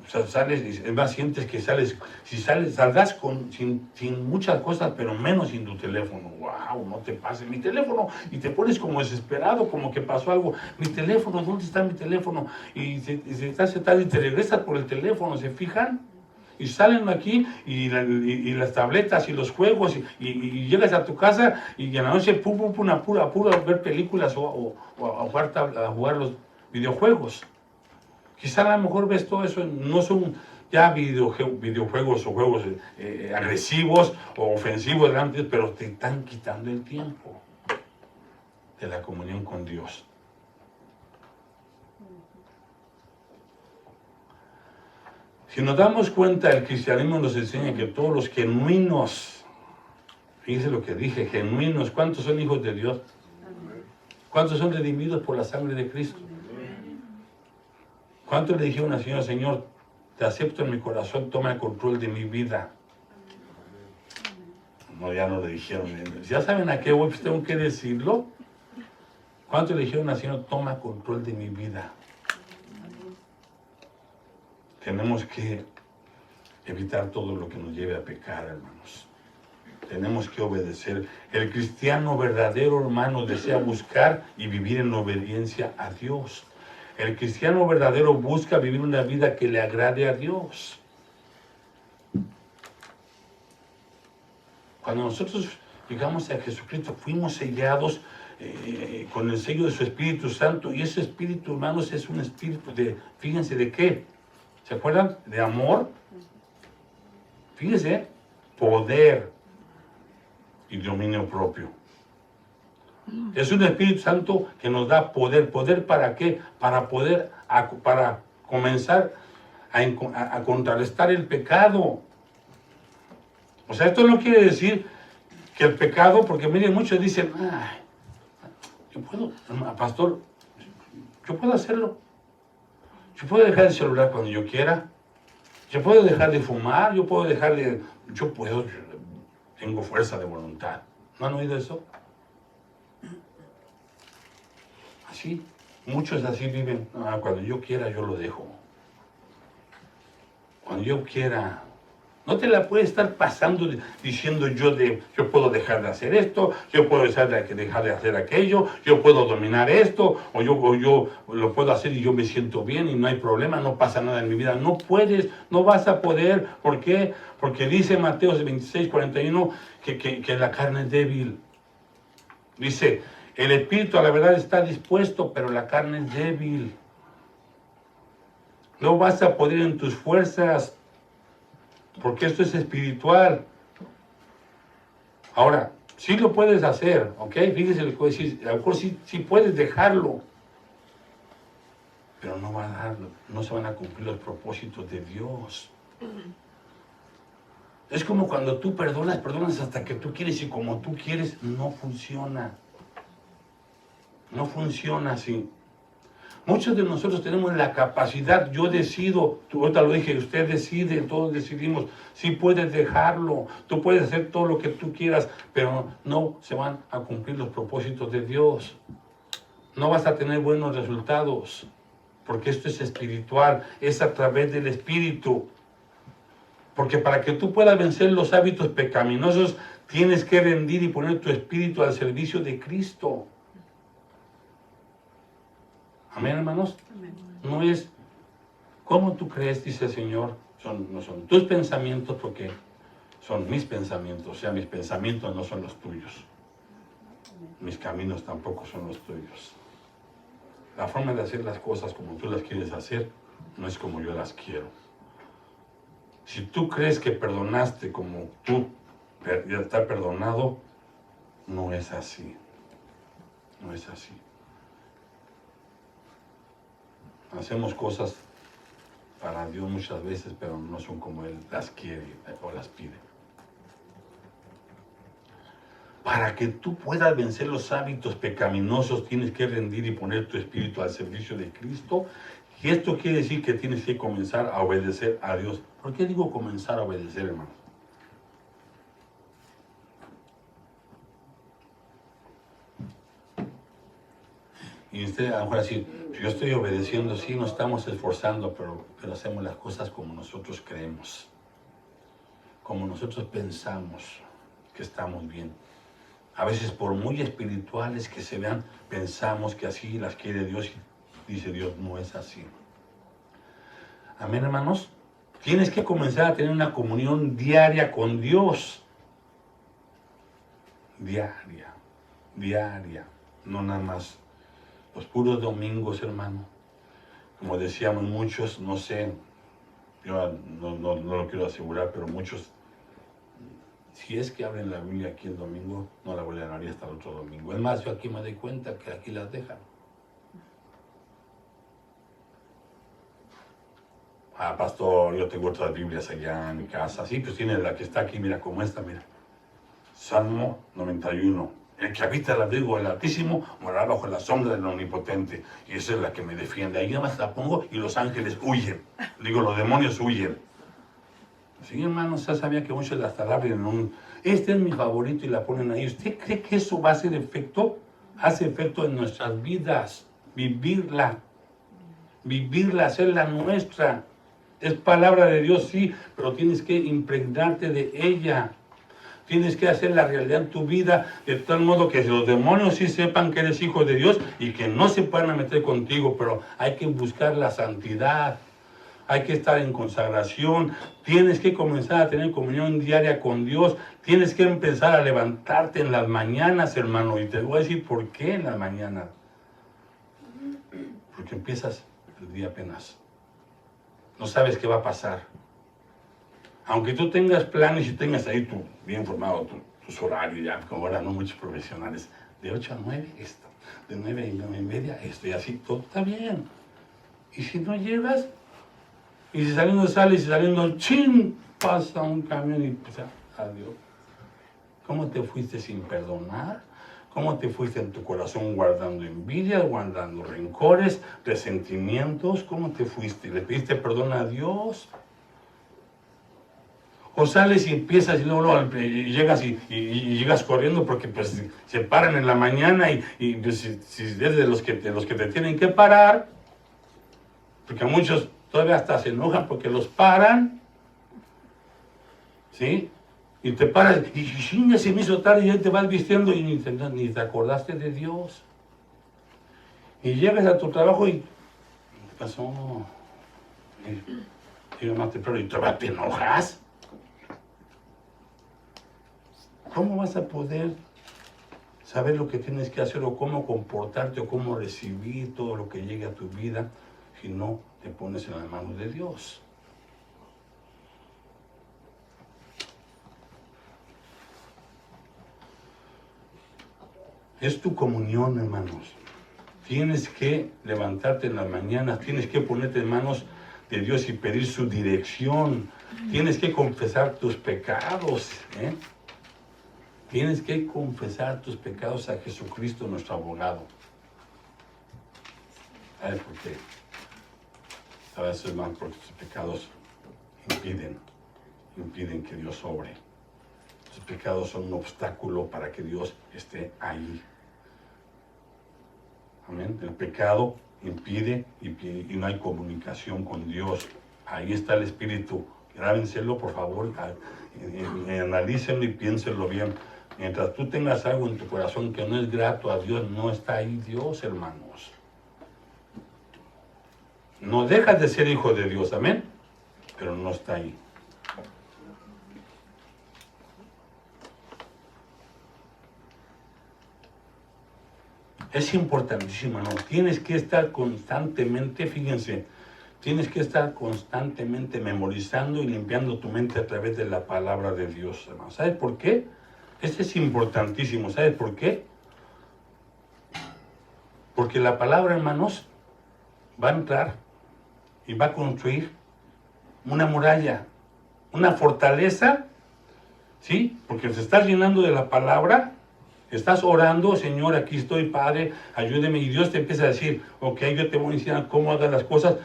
O sea, sales, es más, sientes que sales, si sales, saldrás sin muchas cosas, pero menos sin tu teléfono. ¡Wow! No te pases mi teléfono. Y te pones como desesperado, como que pasó algo. Mi teléfono, ¿dónde está mi teléfono? Y se te hace tal y te regresas por el teléfono, ¿se fijan? Y salen aquí y las tabletas y los juegos y llegas a tu casa y en la noche pum, apura a ver películas o a jugar los videojuegos. Quizá a lo mejor ves todo eso, no son ya videojuegos o juegos agresivos o ofensivos delante, pero te están quitando el tiempo de la comunión con Dios. Si nos damos cuenta, el cristianismo nos enseña que todos los genuinos, fíjense lo que dije, genuinos, ¿cuántos son hijos de Dios? ¿Cuántos son redimidos por la sangre de Cristo? ¿Cuántos le dijeron al Señor, Señor, te acepto en mi corazón, toma el control de mi vida? No, ya no le dijeron. ¿Ya saben a qué voy? Pues tengo que decirlo. ¿Cuántos le dijeron al Señor, toma control de mi vida? Tenemos que evitar todo lo que nos lleve a pecar, hermanos. Tenemos que obedecer. El cristiano verdadero, hermano, desea buscar y vivir en obediencia a Dios. El cristiano verdadero busca vivir una vida que le agrade a Dios. Cuando nosotros llegamos a Jesucristo, fuimos sellados con el sello de su Espíritu Santo. Y ese Espíritu, hermanos, es un espíritu de, fíjense, ¿de qué? ¿Se acuerdan? De amor. Fíjense, poder y dominio propio. Es un Espíritu Santo que nos da poder. ¿Poder para qué? Para comenzar a contrarrestar el pecado. O sea, esto no quiere decir que el pecado, porque miren, muchos dicen, yo puedo, pastor, yo puedo hacerlo. Yo puedo dejar el celular cuando yo quiera. Yo puedo dejar de fumar, yo tengo fuerza de voluntad. ¿No han oído eso? Así, muchos así viven. Cuando yo quiera, yo lo dejo. Cuando yo quiera. No te la puedes estar pasando diciendo yo puedo dejar de hacer esto, yo puedo dejar de hacer aquello, yo puedo dominar esto, o yo lo puedo hacer y yo me siento bien y no hay problema, no pasa nada en mi vida. No puedes, no vas a poder. ¿Por qué? Porque dice Mateo 26:41 que la carne es débil. Dice, el espíritu a la verdad está dispuesto, pero la carne es débil. No vas a poder en tus fuerzas, porque esto es espiritual. Ahora, sí lo puedes hacer, ¿ok? Fíjese lo que voy a decir, a lo mejor sí puedes dejarlo, pero no se van a cumplir los propósitos de Dios. Es como cuando tú perdonas hasta que tú quieres y como tú quieres, no funciona. No funciona así. Muchos de nosotros tenemos la capacidad, yo decido, ahorita lo dije, usted decide, todos decidimos, sí puedes dejarlo, tú puedes hacer todo lo que tú quieras, pero no se van a cumplir los propósitos de Dios. No vas a tener buenos resultados, porque esto es espiritual, es a través del Espíritu. Porque para que tú puedas vencer los hábitos pecaminosos, tienes que rendir y poner tu espíritu al servicio de Cristo. Amén, hermanos. Amén. No es como tú crees, dice el Señor, no son tus pensamientos, porque son mis pensamientos. O sea, mis pensamientos no son los tuyos. Mis caminos tampoco son los tuyos. La forma de hacer las cosas como tú las quieres hacer, no es como yo las quiero. Si tú crees que perdonaste como tú ya está perdonado, no es así. No es así. Hacemos cosas para Dios muchas veces, pero no son como Él las quiere o las pide. Para que tú puedas vencer los hábitos pecaminosos, tienes que rendir y poner tu espíritu al servicio de Cristo. Y esto quiere decir que tienes que comenzar a obedecer a Dios. ¿Por qué digo comenzar a obedecer, hermano? Y usted ahora sí, yo estoy obedeciendo, sí, nos estamos esforzando, pero hacemos las cosas como nosotros creemos, como nosotros pensamos que estamos bien. A veces por muy espirituales que se vean, pensamos que así las quiere Dios y dice Dios, no es así. Amén, hermanos. Tienes que comenzar a tener una comunión diaria con Dios. Diaria, no nada más los puros domingos, hermano. Como decíamos muchos, no sé, yo no lo quiero asegurar, pero muchos, si es que abren la Biblia aquí el domingo, no la vuelven a abrir hasta el otro domingo. Es más, yo aquí me doy cuenta que aquí las dejan. Ah, pastor, yo tengo otras Biblias allá en mi casa. Sí, pues tiene la que está aquí, mira, como esta, mira. Salmo 91. El que habita el abrigo del Altísimo morará bajo la sombra del Omnipotente. Y esa es la que me defiende. Ahí nada más la pongo y los ángeles huyen. Digo, los demonios huyen. Sí, hermanos, ya sabía que muchos hasta la abren en un... Este es mi favorito y la ponen ahí. ¿Usted cree que eso va a hacer efecto? Hace efecto en nuestras vidas. Vivirla, hacerla nuestra. Es palabra de Dios, sí, pero tienes que impregnarte de ella. Tienes que hacer la realidad en tu vida de tal modo que los demonios sí sepan que eres hijo de Dios y que no se puedan meter contigo, pero hay que buscar la santidad. Hay que estar en consagración, tienes que comenzar a tener comunión diaria con Dios, tienes que empezar a levantarte en las mañanas, hermano, y te voy a decir por qué en las mañanas. Porque empiezas el día apenas. No sabes qué va a pasar. Aunque tú tengas planes y tengas ahí bien formado tus horarios, ya como ahora no muchos profesionales, de 8 a 9 esto, de 9 a 9 y media esto, y así todo está bien. Y si no llegas, y si saliendo sales y saliendo, ¡chin!, pasa un camión y pues, adiós. ¿Cómo te fuiste sin perdonar? ¿Cómo te fuiste en tu corazón guardando envidias, guardando rencores, resentimientos? ¿Cómo te fuiste? ¿Le pediste perdón a Dios? O sales y empiezas y luego llegas y llegas corriendo porque pues se paran en la mañana y pues, si es de los que te tienen que parar, porque a muchos todavía hasta se enojan porque los paran, ¿sí? Y te paras y chinga, se me hizo tarde y ya te vas vistiendo y ni te acordaste de Dios. Y llegas a tu trabajo y ¿qué pasó? Llegas más temprano y te enojas. ¿Cómo vas a poder saber lo que tienes que hacer o cómo comportarte o cómo recibir todo lo que llegue a tu vida si no te pones en las manos de Dios? Es tu comunión, hermanos. Tienes que levantarte en las mañanas, tienes que ponerte en manos de Dios y pedir su dirección. Tienes que confesar tus pecados, ¿eh? Tienes que confesar tus pecados a Jesucristo, nuestro abogado. ¿Sabes por qué? ¿Sabes, hermano? Porque tus pecados impiden que Dios obre. Tus pecados son un obstáculo para que Dios esté ahí. Amén. El pecado impide y no hay comunicación con Dios. Ahí está el Espíritu. Grábenselo, por favor. Analícenlo y piénsenlo bien. Mientras tú tengas algo en tu corazón que no es grato a Dios, no está ahí Dios, hermanos. No dejas de ser hijo de Dios, amén, pero no está ahí. Es importantísimo, ¿no? Tienes que estar constantemente, fíjense, tienes que estar constantemente memorizando y limpiando tu mente a través de la palabra de Dios, hermano. ¿Sabes por qué? Esto es importantísimo. ¿Sabes por qué? Porque la palabra, hermanos, va a entrar y va a construir una muralla, una fortaleza, ¿sí? Porque se está llenando de la palabra Estás orando, Señor, aquí estoy, Padre, ayúdeme. Y Dios te empieza a decir, ok, yo te voy a enseñar cómo hacer las cosas.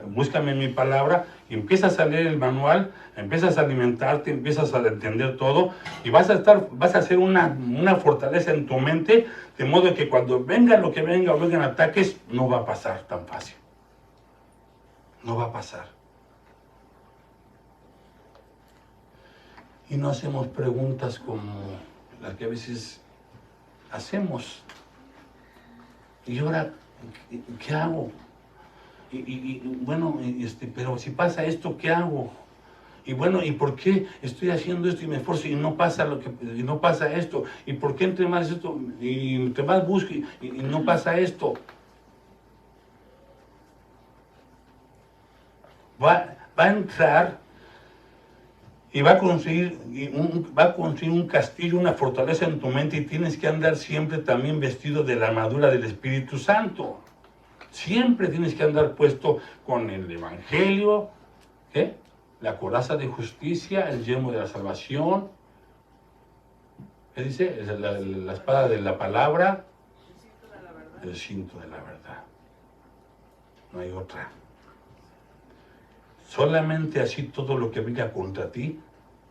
Búscame en mi palabra. Y empiezas a leer el manual, empiezas a alimentarte, empiezas a entender todo. Y vas a hacer una fortaleza en tu mente, de modo que cuando venga lo que venga o vengan ataques, no va a pasar tan fácil. No va a pasar. Y no hacemos preguntas como las que a veces hacemos. Y ahora, ¿qué hago? Bueno, pero si pasa esto, ¿qué hago? Y bueno, ¿y por qué estoy haciendo esto y me esfuerzo y no pasa y no pasa esto? ¿Y por qué entre más esto y entre más busco y no pasa esto? Va a entrar y va a construir un castillo, una fortaleza en tu mente, y tienes que andar siempre también vestido de la armadura del Espíritu Santo. Siempre tienes que andar puesto con el Evangelio, ¿qué? La coraza de justicia, el yelmo de la salvación. ¿Qué dice? La espada de la palabra, el cinto de la verdad. No hay otra. Solamente así todo lo que venga contra ti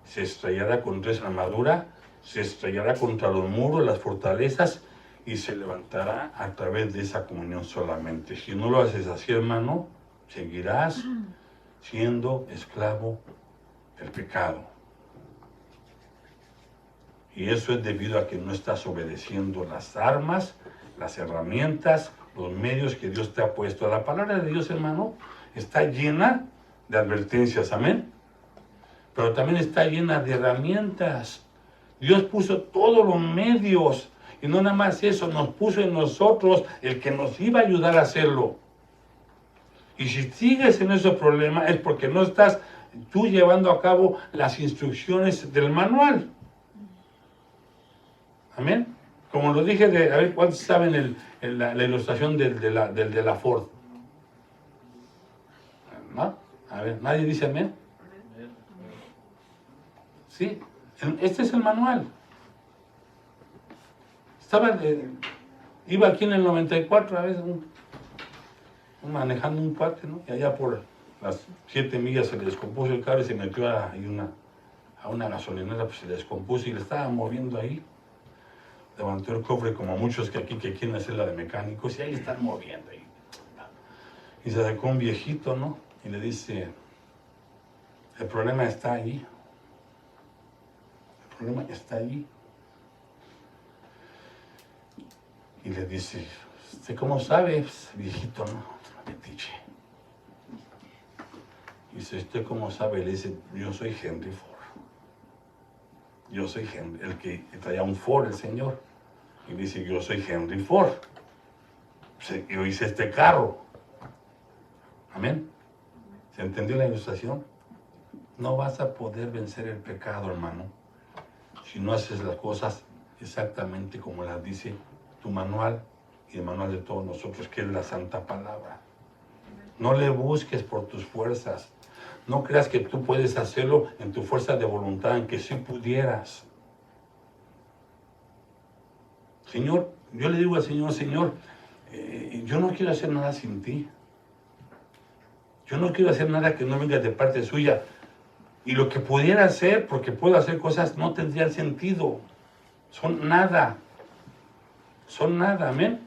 se estrellará contra esa armadura, se estrellará contra los muros, las fortalezas, y se levantará a través de esa comunión solamente. Si no lo haces así, hermano, seguirás siendo esclavo del pecado. Y eso es debido a que no estás obedeciendo las armas, las herramientas, los medios que Dios te ha puesto. La palabra de Dios, hermano, está llena de advertencias, amén. Pero también está llena de herramientas. Dios puso todos los medios, y no nada más eso, nos puso en nosotros el que nos iba a ayudar a hacerlo. Y si sigues en ese problema es porque no estás tú llevando a cabo las instrucciones del manual. Amén. Como lo dije, a ver cuántos saben la ilustración del de la Ford. ¿No? A ver, ¿nadie dice amén? Sí, este es el manual. Iba aquí en el 94 a veces manejando un cuate, ¿no? Y allá por las 7 millas se le descompuso el carro y se metió a una gasolinera, pues se descompuso y le estaba moviendo ahí. Levantó el cofre como muchos que aquí que quieren hacer la de mecánicos y ahí están moviendo ahí. Y se acercó un viejito, ¿no? Y le dice, el problema está ahí. El problema está ahí. Y le dice, ¿usted cómo sabe? Pues, viejito, ¿no? Metiche. Y dice, ¿usted cómo sabe? Le dice, yo soy Henry Ford. Yo soy Henry, el que traía un Ford, el señor. Y dice, yo soy Henry Ford. Yo hice este carro. Amén. ¿Se entendió la ilustración? No vas a poder vencer el pecado, hermano, si no haces las cosas exactamente como las dice tu manual y el manual de todos nosotros, que es la Santa Palabra. No le busques por tus fuerzas. No creas que tú puedes hacerlo en tu fuerza de voluntad, en que sí pudieras. Señor, yo le digo al Señor, Señor, yo no quiero hacer nada sin ti. Yo no quiero hacer nada que no venga de parte suya. Y lo que pudiera hacer, porque puedo hacer cosas, no tendría sentido. Son nada. Son nada, amén.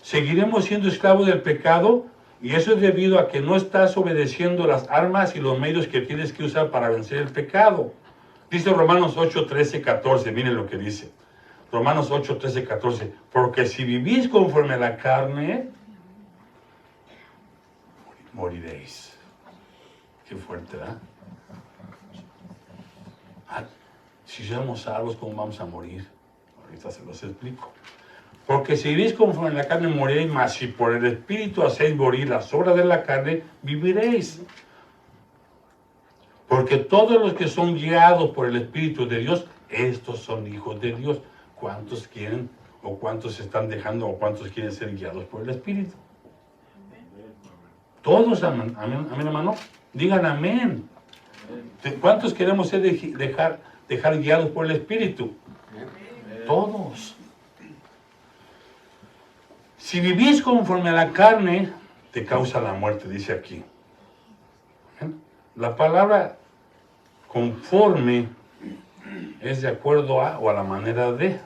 Seguiremos siendo esclavos del pecado, y eso es debido a que no estás obedeciendo las armas y los medios que tienes que usar para vencer el pecado. Dice Romanos 8, 13, 14, miren lo que dice. Romanos 8, 13, 14. Porque si vivís conforme a la carne, moriréis. Qué fuerte, ¿verdad? Si somos salvos, ¿cómo vamos a morir? Ahorita se los explico. Porque si vivís conforme a la carne, moriréis, mas si por el Espíritu hacéis morir las obras de la carne, viviréis. Porque todos los que son guiados por el Espíritu de Dios, estos son hijos de Dios. ¿Cuántos quieren, o cuántos se están dejando, o cuántos quieren ser guiados por el Espíritu? Todos, amén, amén, hermano. Digan amén. ¿Cuántos queremos ser dejar guiados por el Espíritu. Todos. Si vivís conforme a la carne, te causa la muerte, dice aquí. La palabra conforme es de acuerdo a o a la manera de.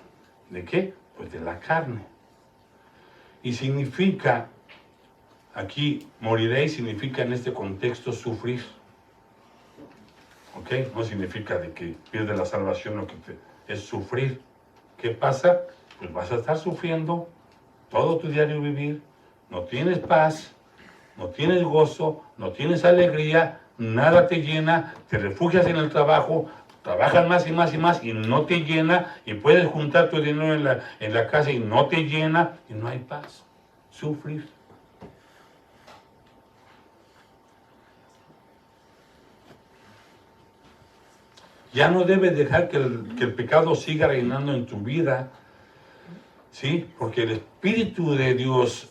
¿De qué? Pues de la carne. Y significa, aquí moriréis significa en este contexto sufrir. ¿Ok? No significa de que pierdes la salvación, lo que es sufrir. ¿Qué pasa? Pues vas a estar sufriendo todo tu diario vivir, no tienes paz, no tienes gozo, no tienes alegría, nada te llena, te refugias en el trabajo, trabajas más y más y más y no te llena, y puedes juntar tu dinero en la casa y no te llena, y no hay paz. Sufrir. Ya no debes dejar que el pecado siga reinando en tu vida, ¿sí? Porque el Espíritu de Dios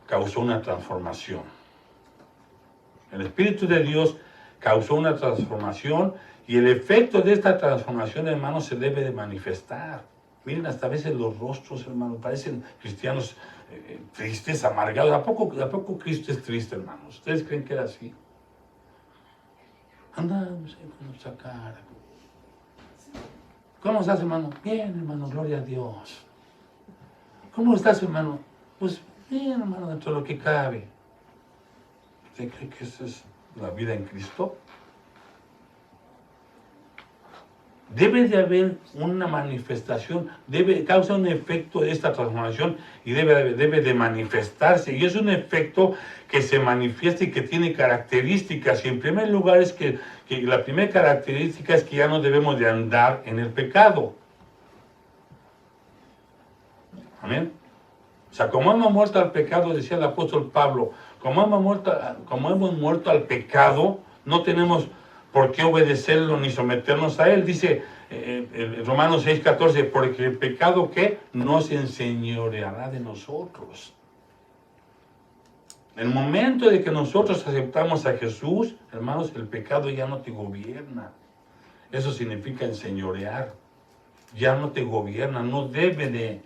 causó una transformación. El Espíritu de Dios causó una transformación y el efecto de esta transformación, hermanos, se debe de manifestar. Miren, hasta a veces los rostros, hermanos, parecen cristianos tristes, amargados. ¿A poco Cristo es triste, hermanos? ¿Ustedes creen que era así? Andamos ahí con nuestra cara. ¿Cómo estás, hermano? Bien, hermano, gloria a Dios. ¿Cómo estás, hermano? Pues bien, hermano, dentro de lo que cabe. ¿Usted cree que esa es la vida en Cristo? Debe de haber una manifestación, causa un efecto de esta transformación y debe de manifestarse. Y es un efecto que se manifiesta y que tiene características. Y en primer lugar es que la primera característica es que ya no debemos de andar en el pecado. Amén. O sea, como hemos muerto al pecado, decía el apóstol Pablo, como hemos muerto al pecado, no tenemos por qué obedecerlo ni someternos a él. Dice Romanos 6:14, porque el pecado ¿qué? No se enseñoreará de nosotros. En el momento de que nosotros aceptamos a Jesús, hermanos, el pecado ya no te gobierna. Eso significa enseñorear. Ya no te gobierna, no debe de,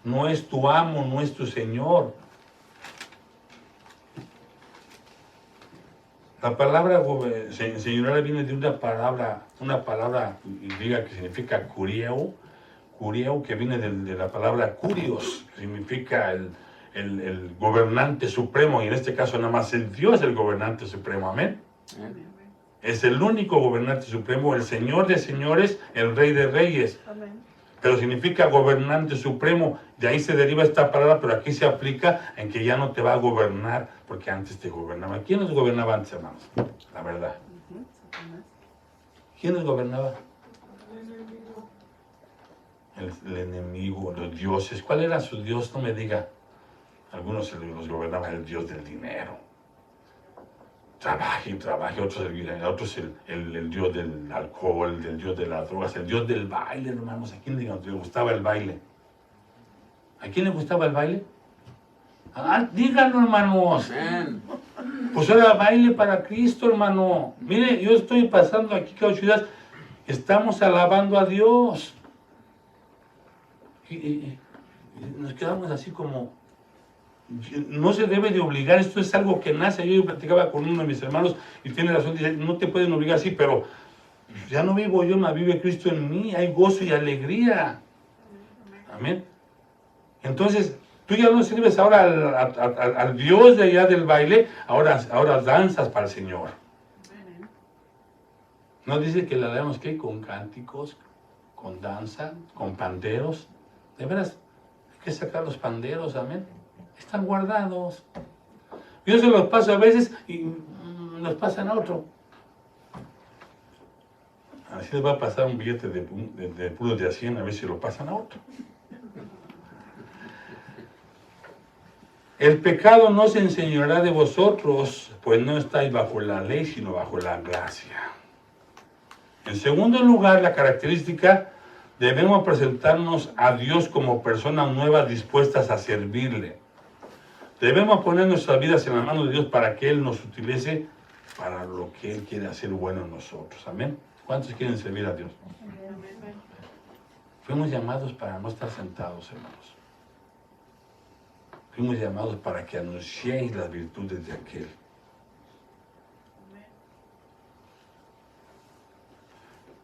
no es tu amo, no es tu Señor. La palabra señorear viene de una palabra griega que significa kurieo, que viene de la palabra kurios, que significa el gobernante supremo, y en este caso nada más el Dios es el gobernante supremo, amén. Es el único gobernante supremo, el Señor de señores, el Rey de reyes. Amén. Pero significa gobernante supremo, de ahí se deriva esta palabra, pero aquí se aplica en que ya no te va a gobernar, porque antes te gobernaba. ¿Quién nos gobernaba antes, hermanos? La verdad. ¿Quién nos gobernaba? El enemigo, los dioses. ¿Cuál era su dios? No me diga. Algunos los gobernaban el dios del dinero. Trabaje, otros el dios del alcohol, el dios de las drogas, el dios del baile, hermanos. ¿A quién le gustaba el baile? ¿A quién le gustaba el baile? Ah, díganlo, hermanos. Pues era baile para Cristo, hermano. Mire, yo estoy pasando aquí cada ciudad, estamos alabando a Dios. Y nos quedamos así como... No se debe de obligar, esto es algo que nace. Yo platicaba con uno de mis hermanos y tiene razón, dice, no te pueden obligar así, pero ya no vivo yo, me vive Cristo en mí, hay gozo y alegría. Amén. Entonces, tú ya no sirves ahora al Dios de allá del baile, ahora danzas para el Señor. No dice que la damos ¿qué? Con cánticos, con danza, con panderos. De veras, hay que sacar los panderos, amén. Están guardados. Yo se los paso a veces y los pasan a otro. Así les va a pasar un billete de puros de a 100, a ver si lo pasan a otro. El pecado no se enseñará de vosotros, pues no estáis bajo la ley, sino bajo la gracia. En segundo lugar, la característica, debemos presentarnos a Dios como personas nuevas dispuestas a servirle. Debemos poner nuestras vidas en las manos de Dios para que Él nos utilice para lo que Él quiere hacer bueno en nosotros. Amén. ¿Cuántos quieren servir a Dios? Fuimos llamados para no estar sentados, hermanos. Fuimos llamados para que anunciéis las virtudes de aquel.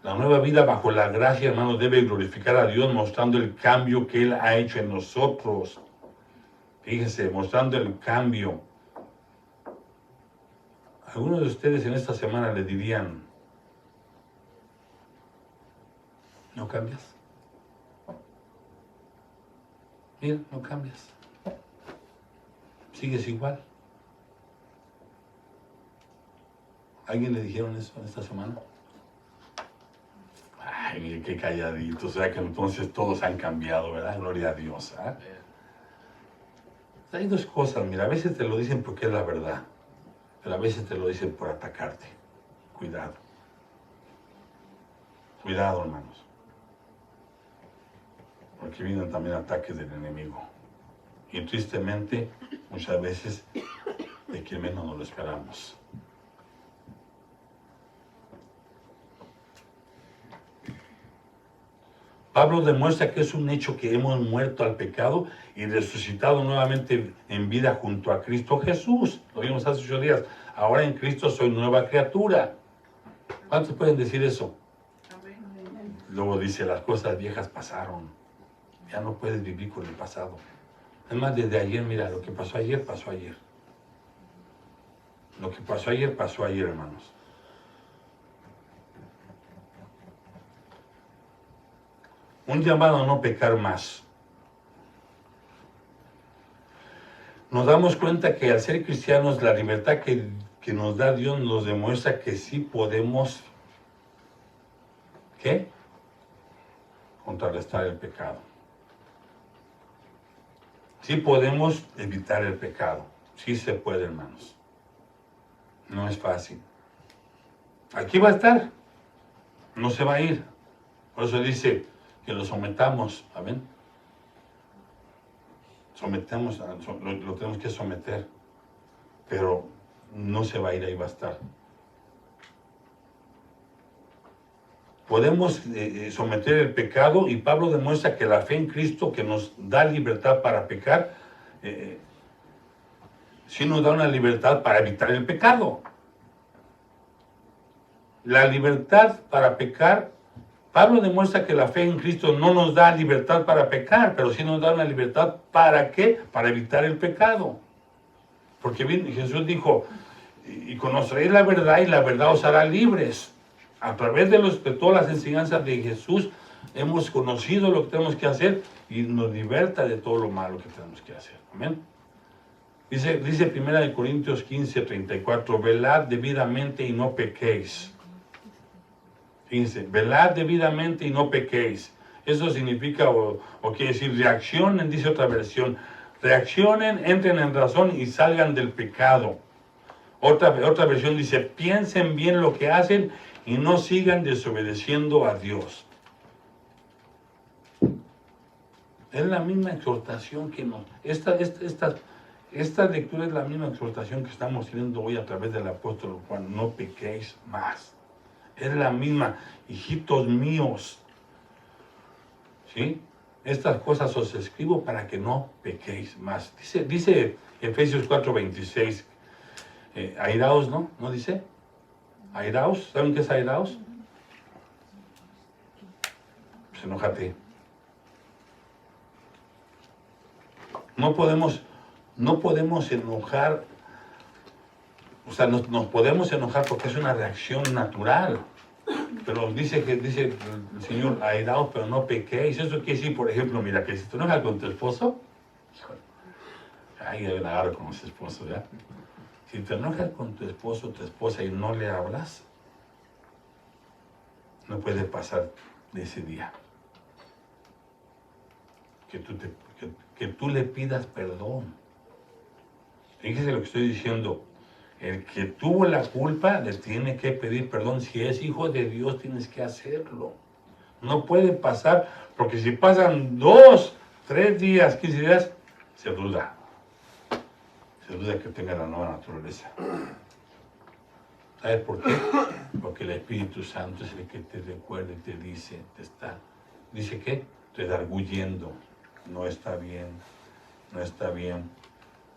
La nueva vida bajo la gracia, hermanos, debe glorificar a Dios mostrando el cambio que Él ha hecho en nosotros. Fíjense, mostrando el cambio. Algunos de ustedes en esta semana le dirían, ¿no cambias? Mira, no cambias. Sigues igual. ¿Alguien le dijeron eso en esta semana? Ay, mire qué calladitos, o sea que entonces todos han cambiado, ¿verdad? Gloria a Dios. ¿Eh? Hay dos cosas, mira, a veces te lo dicen porque es la verdad, pero a veces te lo dicen por atacarte. Cuidado. Cuidado, hermanos. Porque vienen también ataques del enemigo. Y tristemente, muchas veces, de quien menos nos lo esperamos. Pablo demuestra que es un hecho que hemos muerto al pecado y resucitado nuevamente en vida junto a Cristo Jesús. Lo vimos hace 8 días. Ahora en Cristo soy nueva criatura. ¿Cuántos pueden decir eso? Luego dice, las cosas viejas pasaron. Ya no puedes vivir con el pasado. Además, desde ayer, mira, lo que pasó ayer, pasó ayer. Lo que pasó ayer, hermanos. Un llamado a no pecar más. Nos damos cuenta que al ser cristianos, la libertad que nos da Dios nos demuestra que sí podemos, ¿qué? Contrarrestar el pecado. Sí podemos evitar el pecado. Sí se puede, hermanos. No es fácil. Aquí va a estar. No se va a ir. Por eso dice que lo sometamos. ¿Amén? Sometemos, lo tenemos que someter. Pero no se va a ir, ahí va a estar. Podemos someter el pecado y Pablo demuestra que la fe en Cristo que nos da libertad para pecar, sí nos da una libertad para evitar el pecado. La libertad para pecar, Pablo demuestra que la fe en Cristo no nos da libertad para pecar, pero sí nos da una libertad ¿para qué? Para evitar el pecado. Porque bien, Jesús dijo, y conoceréis la verdad y la verdad os hará libres. A través de todas las enseñanzas de Jesús hemos conocido lo que tenemos que hacer y nos liberta de todo lo malo que tenemos que hacer. Amén. Dice 1 Corintios 15, 34, velad debidamente y no pequéis. Fíjense, velad debidamente y no pequéis. Eso significa, o quiere decir, reaccionen, dice otra versión. Reaccionen, entren en razón y salgan del pecado. Otra versión dice, piensen bien lo que hacen y no sigan desobedeciendo a Dios. Es la misma exhortación que nos... Esta lectura es la misma exhortación que estamos teniendo hoy a través del apóstol Juan. No pequéis más. Es la misma. Hijitos míos. ¿Sí? Estas cosas os escribo para que no pequéis más. Dice Efesios 4:26. Airaos, ¿no? ¿No dice? Airaos. ¿Saben qué es airaos? Pues enójate. No podemos enojar, o sea, nos podemos enojar porque es una reacción natural. Pero dice el Señor, airaos, pero no pequéis. Eso quiere decir, por ejemplo, mira, que si te enojas con tu esposo, híjole, ahí deben agarrar con ese esposo, ¿ya? Si te enojas con tu esposo o tu esposa y no le hablas, no puede pasar de ese día. Que tú le pidas perdón. Fíjese lo que estoy diciendo. El que tuvo la culpa le tiene que pedir perdón. Si es hijo de Dios, tienes que hacerlo. No puede pasar, porque si pasan 2, 3 días, 15 días, se duda. Se duda que tenga la nueva naturaleza. ¿Sabes por qué? Porque el Espíritu Santo es el que te recuerda y te dice, dice que redarguyendo, no está bien, no está bien,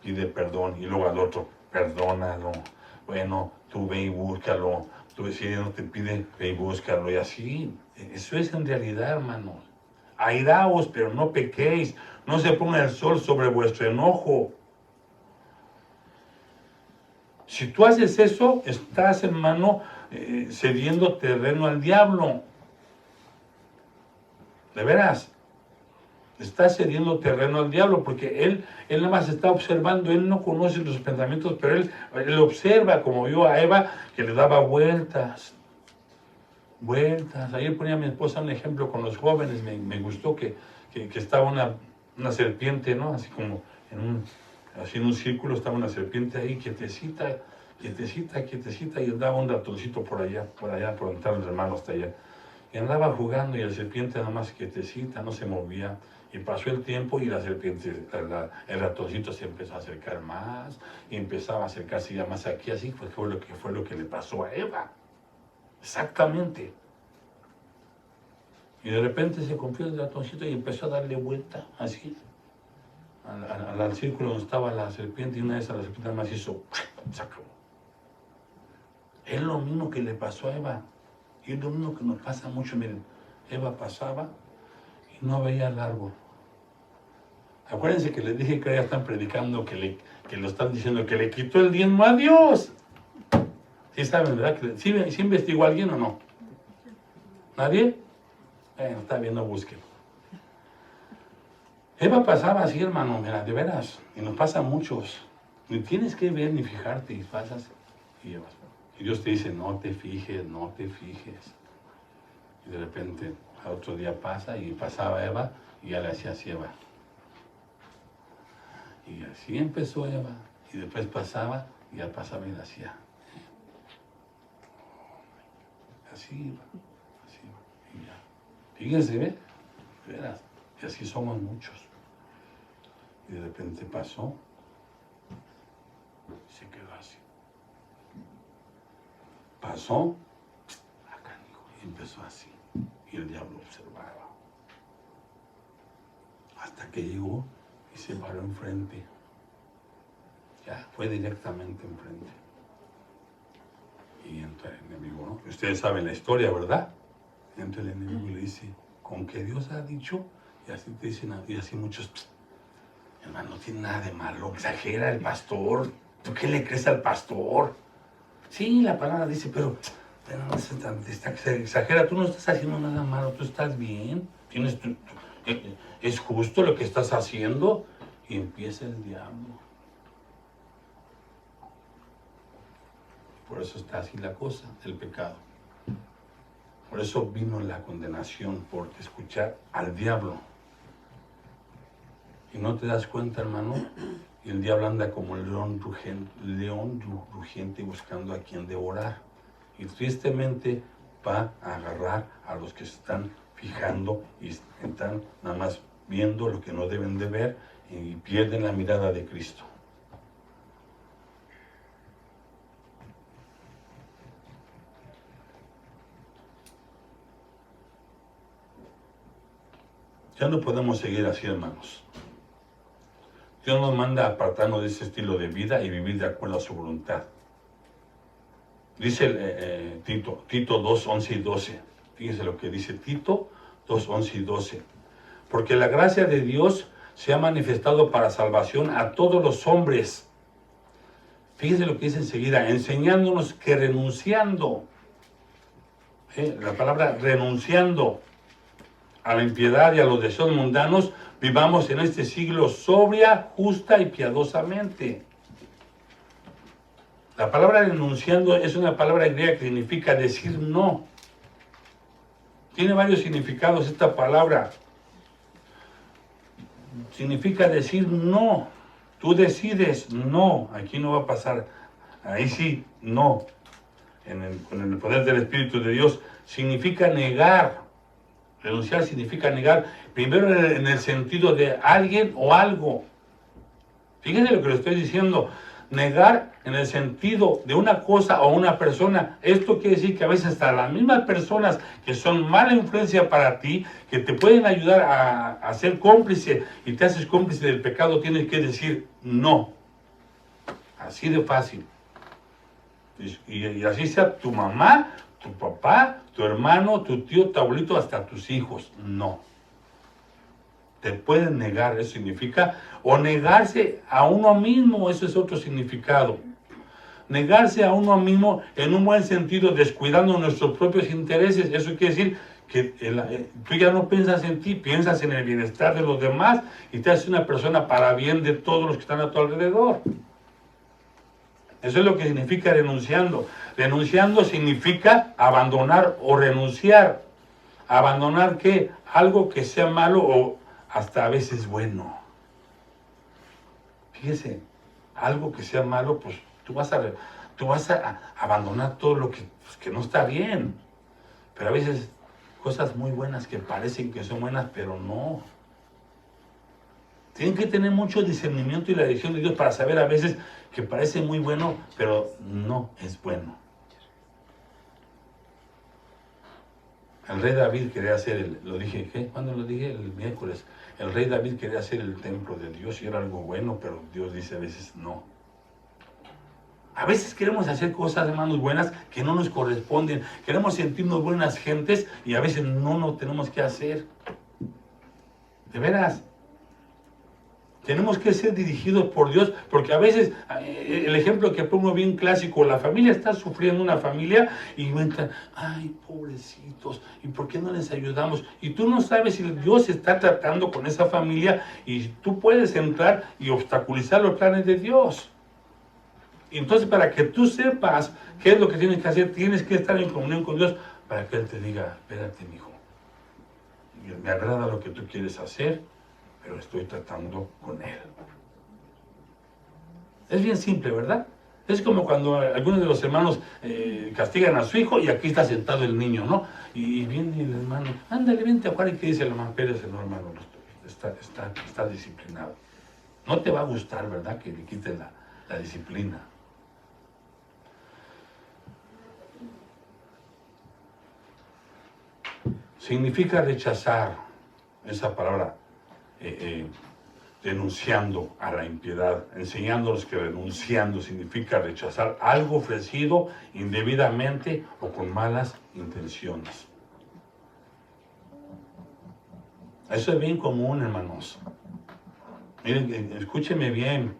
pide perdón, y luego al otro, perdónalo, bueno, tú ve y búscalo, tú si no te pide, ve y búscalo, y así, eso es en realidad, hermanos. Airaos, pero no pequéis, no se ponga el sol sobre vuestro enojo. Si tú haces eso, estás, hermano, cediendo terreno al diablo. De veras. Estás cediendo terreno al diablo porque él nada más está observando, él no conoce los pensamientos, pero él observa, como vio a Eva, que le daba vueltas. Ayer ponía a mi esposa un ejemplo con los jóvenes, me gustó que estaba una serpiente, ¿no? Así como en un círculo estaba una serpiente ahí, quietecita, y andaba un ratoncito por donde estaban los hermanos hasta allá. Y andaba jugando y la serpiente nada más quietecita, no se movía. Y pasó el tiempo y la serpiente, el ratoncito se empezó a acercar más, y empezaba a acercarse ya más aquí, así fue lo que le pasó a Eva. Exactamente. Y de repente se confió el ratoncito y empezó a darle vuelta, así, al círculo donde estaba la serpiente, y una vez a la serpiente nada más hizo, se acabó. Es lo mismo que le pasó a Eva. Y es lo mismo que nos pasa mucho. Miren, Eva pasaba y no veía el árbol. Acuérdense que les dije que ya están predicando, que lo están diciendo, que le quitó el diezmo a Dios. ¿Sí saben, verdad? ¿Sí investigó alguien o no? ¿Nadie? Bueno, está bien, no busquen. Eva pasaba así, hermano, mira, de veras. Y nos pasa a muchos. Ni tienes que ver ni fijarte, y pasas y llevas. Y Dios te dice, no te fijes. Y de repente, al otro día pasa y pasaba Eva y ya le hacía así Eva. Y así empezó Eva. Y después pasaba y ya pasaba y le hacía. Así iba. Y ya. Fíjense, ¿ve? Verás. Y así somos muchos. Y de repente pasó y se quedó así. Pasó, acá, y empezó así. Y el diablo observaba. Hasta que llegó y se paró enfrente. Ya, fue directamente enfrente. Y entra el enemigo, ¿no? Ustedes saben la historia, ¿verdad? Entra el enemigo y le dice, ¿con qué Dios ha dicho? Y así te dicen, y así muchos, hermano, no tiene nada de malo, exagera el pastor. ¿Tú qué le crees al pastor? Sí, la palabra dice, pero no se exagera, tú no estás haciendo nada malo, tú estás bien, es justo lo que estás haciendo. Y empieza el diablo. Por eso está así la cosa, el pecado. Por eso vino la condenación, por escuchar al diablo. Y no te das cuenta, hermano, y el diablo anda como el león rugiente buscando a quien devorar. Y tristemente va a agarrar a los que se están fijando y están nada más viendo lo que no deben de ver y pierden la mirada de Cristo. Ya no podemos seguir así, hermanos. Dios nos manda a apartarnos de ese estilo de vida y vivir de acuerdo a su voluntad. Dice Tito 2, 11 y 12. Fíjense lo que dice Tito 2, 11 y 12. Porque la gracia de Dios se ha manifestado para salvación a todos los hombres. Fíjense lo que dice enseguida, enseñándonos que renunciando, la palabra renunciando a la impiedad y a los deseos mundanos, vivamos en este siglo sobria, justa y piadosamente. La palabra renunciando es una palabra griega que significa decir no. Tiene varios significados esta palabra. Significa decir no. Tú decides no. Aquí no va a pasar. Ahí sí, no. Con el poder del Espíritu de Dios significa negar. Renunciar significa negar, primero en el sentido de alguien o algo. Fíjense lo que le estoy diciendo. Negar en el sentido de una cosa o una persona. Esto quiere decir que a veces hasta las mismas personas que son mala influencia para ti, que te pueden ayudar a ser cómplice y te haces cómplice del pecado, tienes que decir no. Así de fácil. Y así sea tu mamá, tu papá, tu hermano, tu tío, tu abuelito, hasta tus hijos. No. Te pueden negar, eso significa, o negarse a uno mismo, eso es otro significado. Negarse a uno mismo en un buen sentido, descuidando nuestros propios intereses, eso quiere decir que tú ya no piensas en ti, piensas en el bienestar de los demás y te haces una persona para bien de todos los que están a tu alrededor. Eso es lo que significa renunciando. Renunciando significa abandonar o renunciar. ¿Abandonar qué? Algo que sea malo o hasta a veces bueno. Fíjese, algo que sea malo, pues tú vas a abandonar todo lo que no está bien. Pero a veces cosas muy buenas que parecen que son buenas, pero no. Tienen que tener mucho discernimiento y la dirección de Dios para saber a veces que parece muy bueno, pero no es bueno. El rey David quería hacer, lo dije, ¿qué? ¿Cuándo lo dije? El miércoles. El rey David quería hacer el templo de Dios y era algo bueno, pero Dios dice a veces no. A veces queremos hacer cosas, hermanos, buenas que no nos corresponden. Queremos sentirnos buenas gentes y a veces no lo tenemos que hacer. De veras. Tenemos que ser dirigidos por Dios, porque a veces, el ejemplo que pongo bien clásico, la familia está sufriendo, una familia, y entran, ay, pobrecitos, ¿y por qué no les ayudamos? Y tú no sabes si Dios está tratando con esa familia, y tú puedes entrar y obstaculizar los planes de Dios. Y entonces, para que tú sepas qué es lo que tienes que hacer, tienes que estar en comunión con Dios, para que Él te diga, espérate, mijo, me agrada lo que tú quieres hacer, pero estoy tratando con Él. Es bien simple, ¿verdad? Es como cuando algunos de los hermanos castigan a su hijo y aquí está sentado el niño, ¿no? Y viene el hermano, ándale, vente a jugar. ¿Y qué dice el hermano? Espérese, no, hermano, está disciplinado. No te va a gustar, ¿verdad? Que le quiten la disciplina. Significa rechazar, esa palabra, denunciando a la impiedad, enseñándonos que renunciando significa rechazar algo ofrecido indebidamente o con malas intenciones. Eso es bien común, hermanos. Miren, escúchenme bien.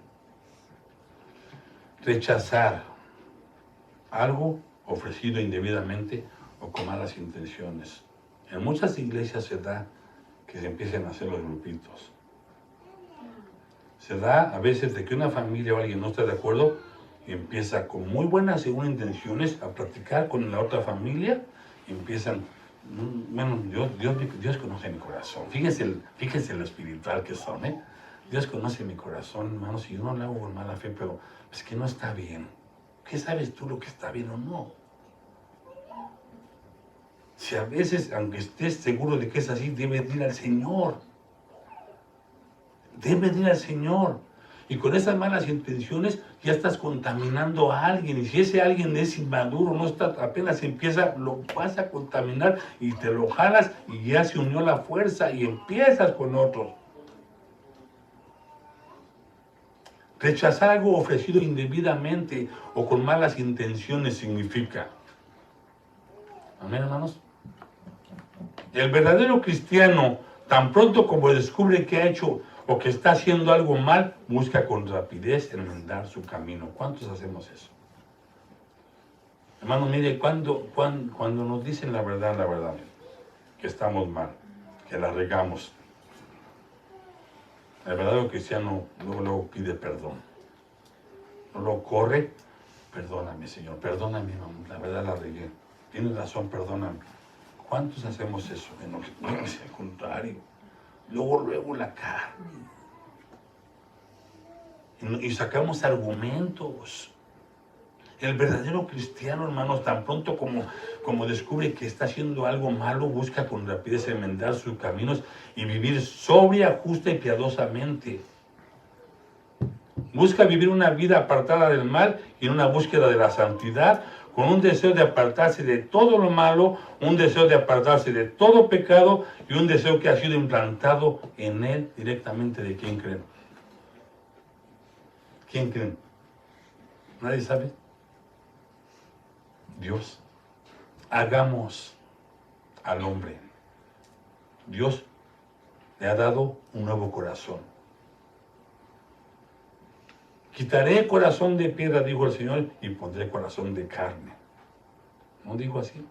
Rechazar algo ofrecido indebidamente o con malas intenciones. En muchas iglesias se da que se empiecen a hacer los grupitos. Se da a veces de que una familia o alguien no está de acuerdo y empieza con muy buenas según intenciones a practicar con la otra familia y empiezan, bueno, Dios conoce mi corazón. Fíjense lo espiritual que son, ¿eh? Dios conoce mi corazón, hermanos, y yo no lo hago con mala fe, pero es que no está bien. ¿Qué sabes tú lo que está bien o no? Si a veces, aunque estés seguro de que es así, debes ir al Señor. Debes ir al Señor. Y con esas malas intenciones ya estás contaminando a alguien. Y si ese alguien es inmaduro, no está, apenas empieza, lo vas a contaminar y te lo jalas y ya se unió la fuerza y empiezas con otros. Rechazar algo ofrecido indebidamente o con malas intenciones significa. Amén, hermanos. El verdadero cristiano, tan pronto como descubre que ha hecho o que está haciendo algo mal, busca con rapidez enmendar su camino. ¿Cuántos hacemos eso? Hermano, mire, cuando nos dicen la verdad, que estamos mal, que la regamos, el verdadero cristiano luego pide perdón. Luego corre, perdóname, Señor, perdóname, la verdad la regué. Tienes razón, perdóname. ¿Cuántos hacemos eso? No, al contrario. Luego la carne. Y sacamos argumentos. El verdadero cristiano, hermanos, tan pronto como descubre que está haciendo algo malo, busca con rapidez enmendar sus caminos y vivir sobria, justa y piadosamente. Busca vivir una vida apartada del mal y en una búsqueda de la santidad, con un deseo de apartarse de todo lo malo, un deseo de apartarse de todo pecado y un deseo que ha sido implantado en él directamente. ¿De quién creen? ¿Quién creen? ¿Nadie sabe? Dios. Hagamos al hombre. Dios le ha dado un nuevo corazón. Quitaré corazón de piedra, dijo el Señor, y pondré corazón de carne. ¿No dijo así?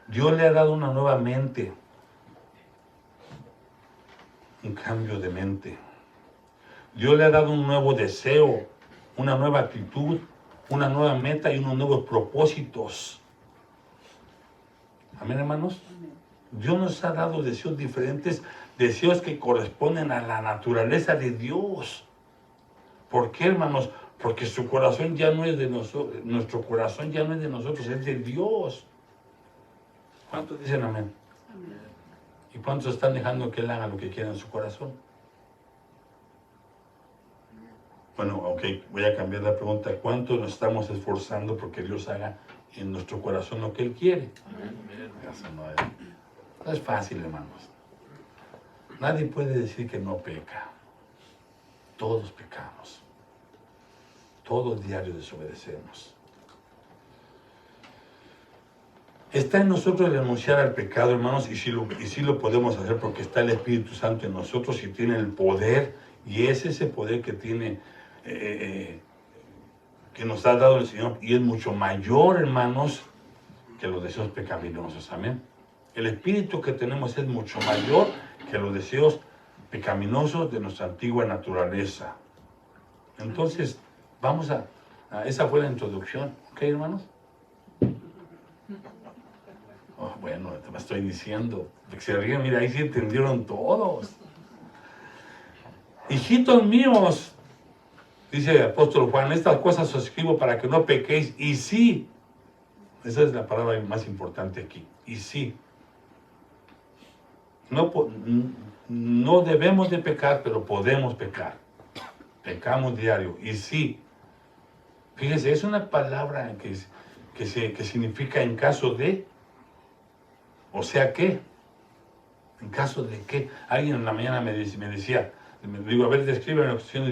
Dios le ha dado una nueva mente, un cambio de mente. Dios le ha dado un nuevo deseo, una nueva actitud, una nueva meta y unos nuevos propósitos. Amén, hermanos. Dios nos ha dado deseos diferentes, deseos que corresponden a la naturaleza de Dios. ¿Por qué, hermanos? Porque su corazón ya no es de nosotros, nuestro corazón ya no es de nosotros, es de Dios. ¿Cuántos dicen amén? Amén. ¿Y cuántos están dejando que Él haga lo que quiera en su corazón? Bueno, ok, voy a cambiar la pregunta. ¿Cuántos nos estamos esforzando porque Dios haga en nuestro corazón lo que Él quiere? Amén. Eso no es fácil, hermanos. Nadie puede decir que no peca. Todos pecamos. Todos diario desobedecemos. Está en nosotros renunciar al pecado, hermanos, y sí lo podemos hacer porque está el Espíritu Santo en nosotros y tiene el poder, y es ese poder que tiene, que nos ha dado el Señor, y es mucho mayor, hermanos, que los deseos pecaminosos. Amén. El Espíritu que tenemos es mucho mayor que los deseos pecaminosos de nuestra antigua naturaleza. Entonces, vamos a esa fue la introducción, ¿ok, hermanos? Oh, bueno, te lo estoy diciendo. Que se ríen, mira, ahí sí entendieron todos. Hijitos míos, dice el apóstol Juan, estas cosas os escribo para que no pequéis. Y sí, esa es la palabra más importante aquí. Y sí. No debemos de pecar, pero podemos pecar. Pecamos diario. Y sí. Fíjese, es una palabra que significa en caso de, o sea que, en caso de que. Alguien en la mañana me decía, digo, a ver, describe la cuestión,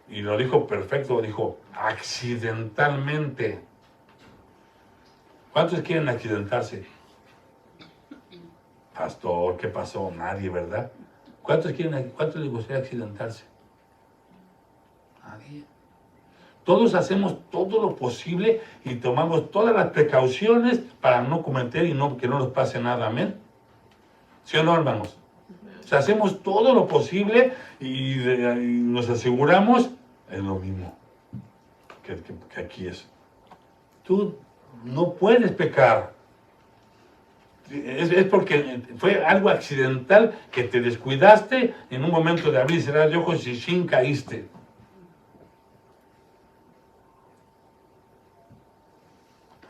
y lo dijo perfecto, dijo, accidentalmente. ¿Cuántos quieren accidentarse? Pastor, ¿qué pasó? Nadie, ¿verdad? ¿Cuántos les gustaría accidentarse? Nadie. Todos hacemos todo lo posible y tomamos todas las precauciones para no cometer y que no nos pase nada. Amén. ¿Sí o no, hermanos? O sea, hacemos todo lo posible y nos aseguramos, es lo mismo que aquí es. Tú no puedes pecar. Es porque fue algo accidental que te descuidaste en un momento de abrir y cerrar de ojos y sin caíste.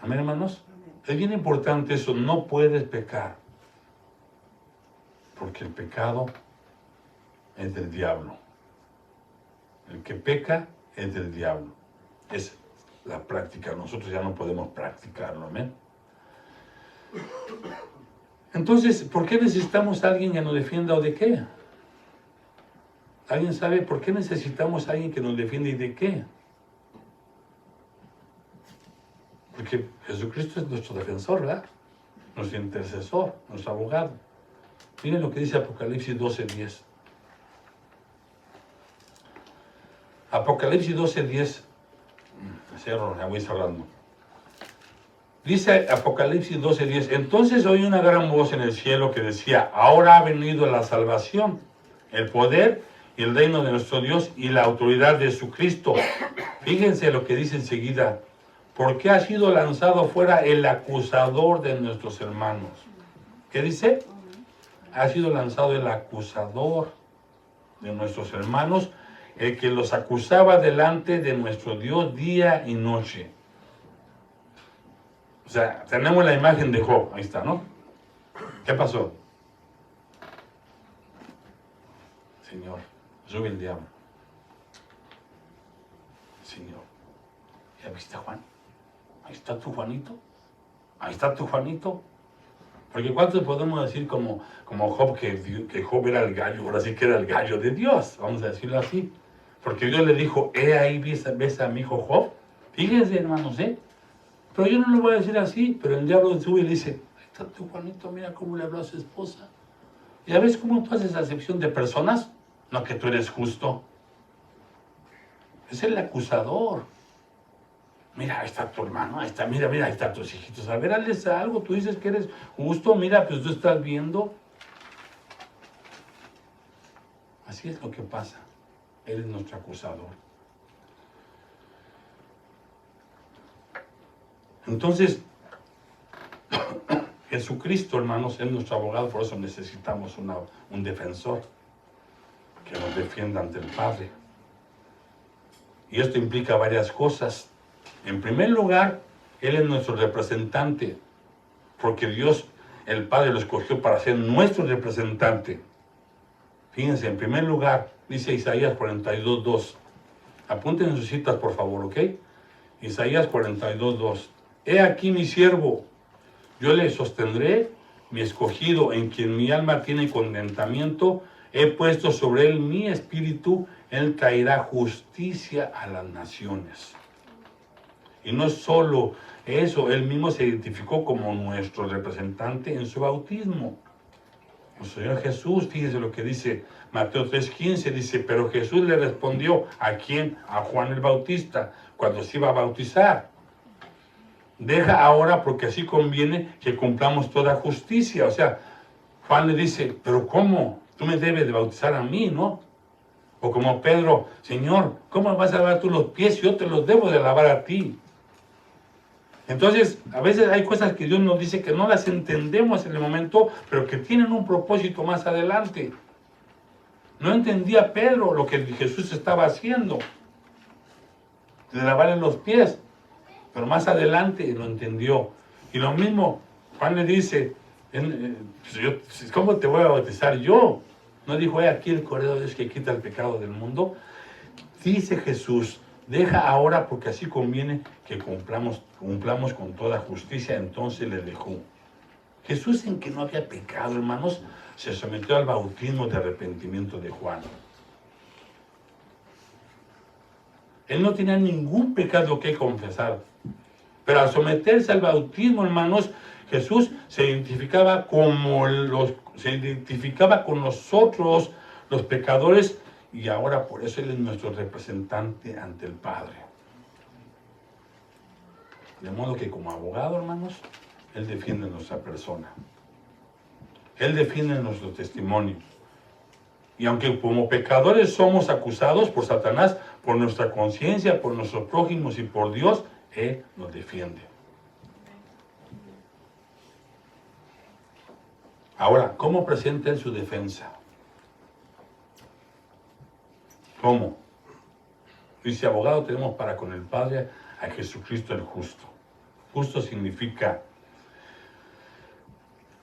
Amén, hermanos. Es bien importante eso, no puedes pecar. Porque el pecado es del diablo. El que peca es del diablo. Es la práctica. Nosotros ya no podemos practicarlo. Amén. Entonces, ¿por qué necesitamos a alguien que nos defienda o de qué? ¿Alguien sabe por qué necesitamos a alguien que nos defienda y de qué? Porque Jesucristo es nuestro defensor, ¿verdad? Nuestro intercesor, nuestro abogado. Miren lo que dice Apocalipsis 12:10. Apocalipsis 12:10. Cierro, ya voy cerrando. Dice Apocalipsis 12:10. Entonces oí una gran voz en el cielo que decía, ahora ha venido la salvación, el poder y el reino de nuestro Dios y la autoridad de su Cristo. Fíjense lo que dice enseguida. Porque ha sido lanzado fuera el acusador de nuestros hermanos. ¿Qué dice? Ha sido lanzado el acusador de nuestros hermanos, el que los acusaba delante de nuestro Dios día y noche. O sea, tenemos la imagen de Job, ahí está, ¿no? ¿Qué pasó? Señor, sube el diablo. Señor, ¿ya viste a Juan? Ahí está tu Juanito. Ahí está tu Juanito. Porque ¿cuántos podemos decir como Job, que Job era el gallo, ahora sí que era el gallo de Dios? Vamos a decirlo así. Porque Dios le dijo, ahí ves a mi hijo Job. Fíjense, hermanos, Pero yo no lo voy a decir así, pero el diablo sube y le dice, ahí está tu Juanito, mira cómo le habló a su esposa. ¿Ya ves cómo tú haces acepción de personas? No que tú eres justo. Es el acusador. Mira, ahí está tu hermano, ahí está, mira, ahí están tus hijitos. A ver, hazles algo, tú dices que eres justo, mira, pues tú estás viendo. Así es lo que pasa. Él es nuestro acusador. Entonces, Jesucristo, hermanos, es nuestro abogado, por eso necesitamos un defensor que nos defienda ante el Padre. Y esto implica varias cosas. En primer lugar, Él es nuestro representante, porque Dios, el Padre, lo escogió para ser nuestro representante. Fíjense, en primer lugar, dice Isaías 42:2. Apunten en sus citas, por favor, ¿ok? Isaías 42:2. He aquí mi siervo, yo le sostendré, mi escogido, en quien mi alma tiene contentamiento. He puesto sobre él mi espíritu, él traerá justicia a las naciones. Y no solo eso, él mismo se identificó como nuestro representante en su bautismo. El Señor Jesús, fíjese lo que dice Mateo 3:15, dice, pero Jesús le respondió, ¿a quién? A Juan el Bautista, cuando se iba a bautizar. Deja ahora porque así conviene que cumplamos toda justicia. O sea, Juan le dice, pero ¿cómo? Tú me debes de bautizar a mí, ¿no? O como Pedro, Señor, ¿cómo vas a lavar tú los pies? Yo te los debo de lavar a ti. Entonces, a veces hay cosas que Dios nos dice que no las entendemos en el momento, pero que tienen un propósito más adelante. No entendía Pedro lo que Jesús estaba haciendo, de lavarle los pies, pero más adelante lo entendió. Y lo mismo, Juan le dice, ¿cómo te voy a bautizar yo? No dijo, aquí el Cordero de Dios que quita el pecado del mundo. Dice Jesús, deja ahora porque así conviene que cumplamos con toda justicia. Entonces le dejó. Jesús, en que no había pecado, hermanos, se sometió al bautismo de arrepentimiento de Juan. Él no tenía ningún pecado que confesar. Pero al someterse al bautismo, hermanos, Jesús se identificaba con nosotros, los pecadores, y ahora por eso Él es nuestro representante ante el Padre. De modo que como abogado, hermanos, Él defiende nuestra persona. Él defiende nuestro testimonio. Y aunque como pecadores somos acusados por Satanás, por nuestra conciencia, por nuestros prójimos y por Dios, Él nos defiende. Ahora, ¿cómo presenta Él su defensa? ¿Cómo? Dice, abogado tenemos para con el Padre a Jesucristo el justo. Justo significa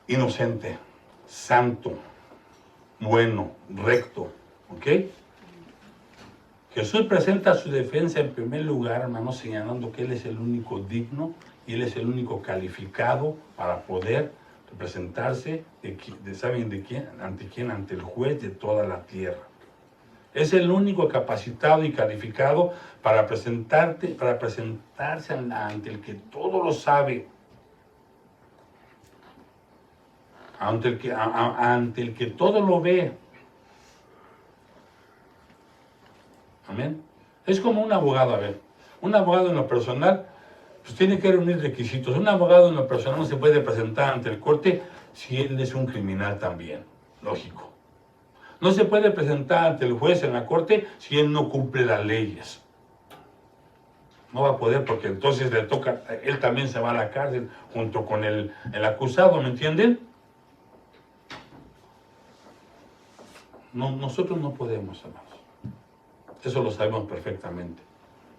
inocente, santo, bueno, recto, ¿ok? Jesús presenta su defensa en primer lugar, hermanos, señalando que Él es el único digno y Él es el único calificado para poder representarse, ¿saben de quién? ¿Ante quién? Ante el juez de toda la tierra. Es el único capacitado y calificado para presentarse ante el que todo lo sabe, ante el que todo lo ve. Amén. Es como un abogado, a ver. Un abogado en lo personal, pues tiene que reunir requisitos. Un abogado en lo personal no se puede presentar ante el corte si él es un criminal también. Lógico. No se puede presentar ante el juez en la corte si él no cumple las leyes. No va a poder porque entonces le toca, él también se va a la cárcel junto con el acusado, ¿me entienden? No, nosotros no podemos, hermanos. Eso lo sabemos perfectamente.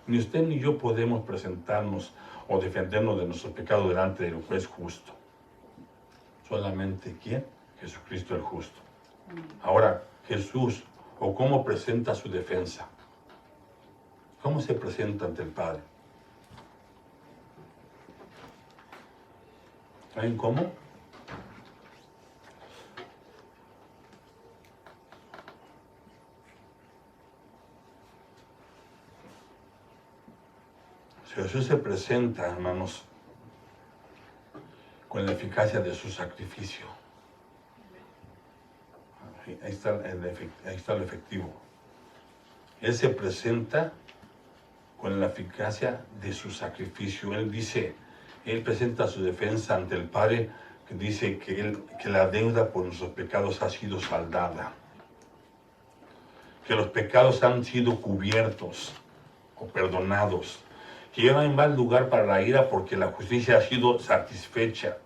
Ni usted ni yo podemos presentarnos o defendernos de nuestros pecados delante del juez justo. Solamente ¿quién? Jesucristo el justo. Ahora, Jesús, o cómo presenta su defensa. ¿Cómo se presenta ante el Padre? ¿Saben cómo? Jesús se presenta, hermanos, con la eficacia de su sacrificio. Ahí está lo efectivo. Él se presenta con la eficacia de su sacrificio. Él presenta su defensa ante el Padre, que dice que la deuda por nuestros pecados ha sido saldada, que los pecados han sido cubiertos o perdonados, que ya no hay más lugar para la ira porque la justicia ha sido satisfecha,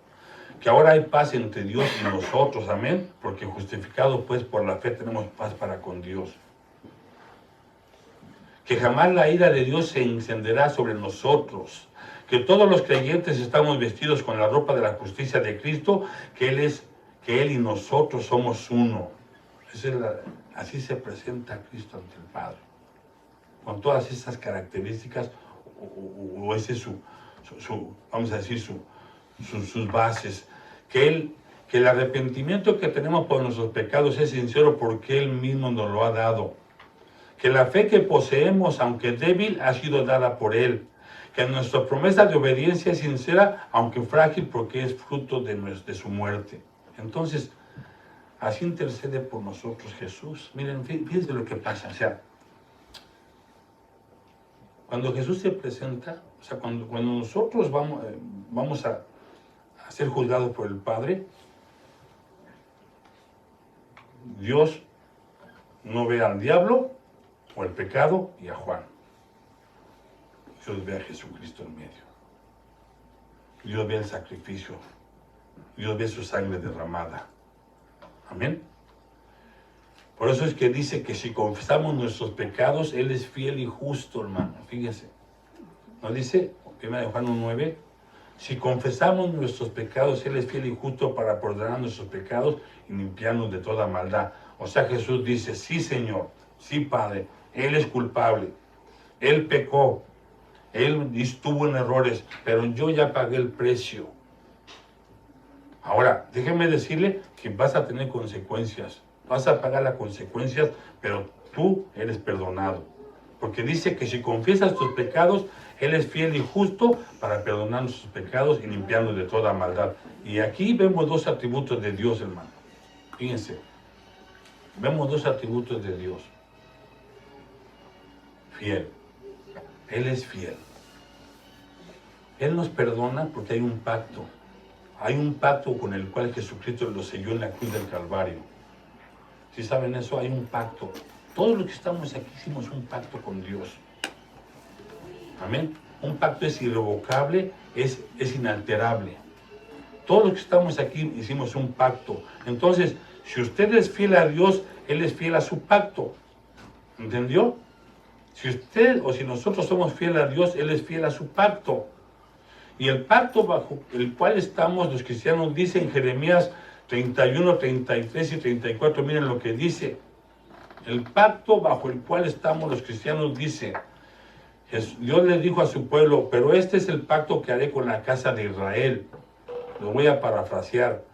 que ahora hay paz entre Dios y nosotros, amén, porque justificados pues por la fe tenemos paz para con Dios. Que jamás la ira de Dios se encenderá sobre nosotros, que todos los creyentes estamos vestidos con la ropa de la justicia de Cristo, que Él y nosotros somos uno. Así se presenta Cristo ante el Padre, con todas esas características, o ese vamos a decir, sus bases, que el arrepentimiento que tenemos por nuestros pecados es sincero porque Él mismo nos lo ha dado, que la fe que poseemos, aunque débil, ha sido dada por Él, que nuestra promesa de obediencia es sincera, aunque frágil, porque es fruto de su muerte. Entonces, así intercede por nosotros Jesús. Miren, fíjense lo que pasa, o sea, cuando Jesús se presenta, o sea, cuando nosotros vamos a ser juzgados por el Padre, Dios no ve al diablo o el pecado y a Juan. Dios ve a Jesucristo en medio. Dios ve el sacrificio. Dios ve su sangre derramada. Amén. Por eso es que dice que si confesamos nuestros pecados, Él es fiel y justo, hermano. Fíjese. ¿No dice? 1 Juan 1:9. Si confesamos nuestros pecados, Él es fiel y justo para perdonar nuestros pecados y limpiarnos de toda maldad. O sea, Jesús dice, sí, Señor, sí, Padre, Él es culpable. Él pecó. Él estuvo en errores, pero yo ya pagué el precio. Ahora, déjeme decirle que vas a tener consecuencias. Vas a pagar las consecuencias, pero tú eres perdonado. Porque dice que si confiesas tus pecados, Él es fiel y justo para perdonar nuestros pecados y limpiarnos de toda maldad. Y aquí vemos dos atributos de Dios, hermano. Fíjense. Vemos dos atributos de Dios. Fiel. Él es fiel. Él nos perdona porque hay un pacto. Hay un pacto con el cual Jesucristo lo selló en la cruz del Calvario. Si saben eso, hay un pacto. Todos los que estamos aquí hicimos un pacto con Dios. Amén. Un pacto es irrevocable, es inalterable. Todos los que estamos aquí hicimos un pacto. Entonces, si usted es fiel a Dios, Él es fiel a su pacto. ¿Entendió? Si usted o si nosotros somos fieles a Dios, Él es fiel a su pacto. Y el pacto bajo el cual estamos los cristianos, dice en Jeremías 31, 33 y 34, miren lo que dice. El pacto bajo el cual estamos los cristianos dice, Dios les dijo a su pueblo, pero este es el pacto que haré con la casa de Israel. Lo voy a parafrasear.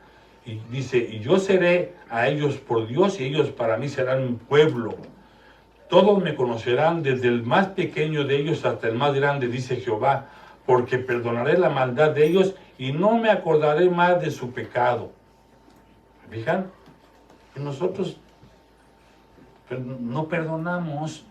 Y dice, y yo seré a ellos por Dios y ellos para mí serán un pueblo. Todos me conocerán desde el más pequeño de ellos hasta el más grande, dice Jehová, porque perdonaré la maldad de ellos y no me acordaré más de su pecado. ¿Me fijan? Y nosotros no perdonamos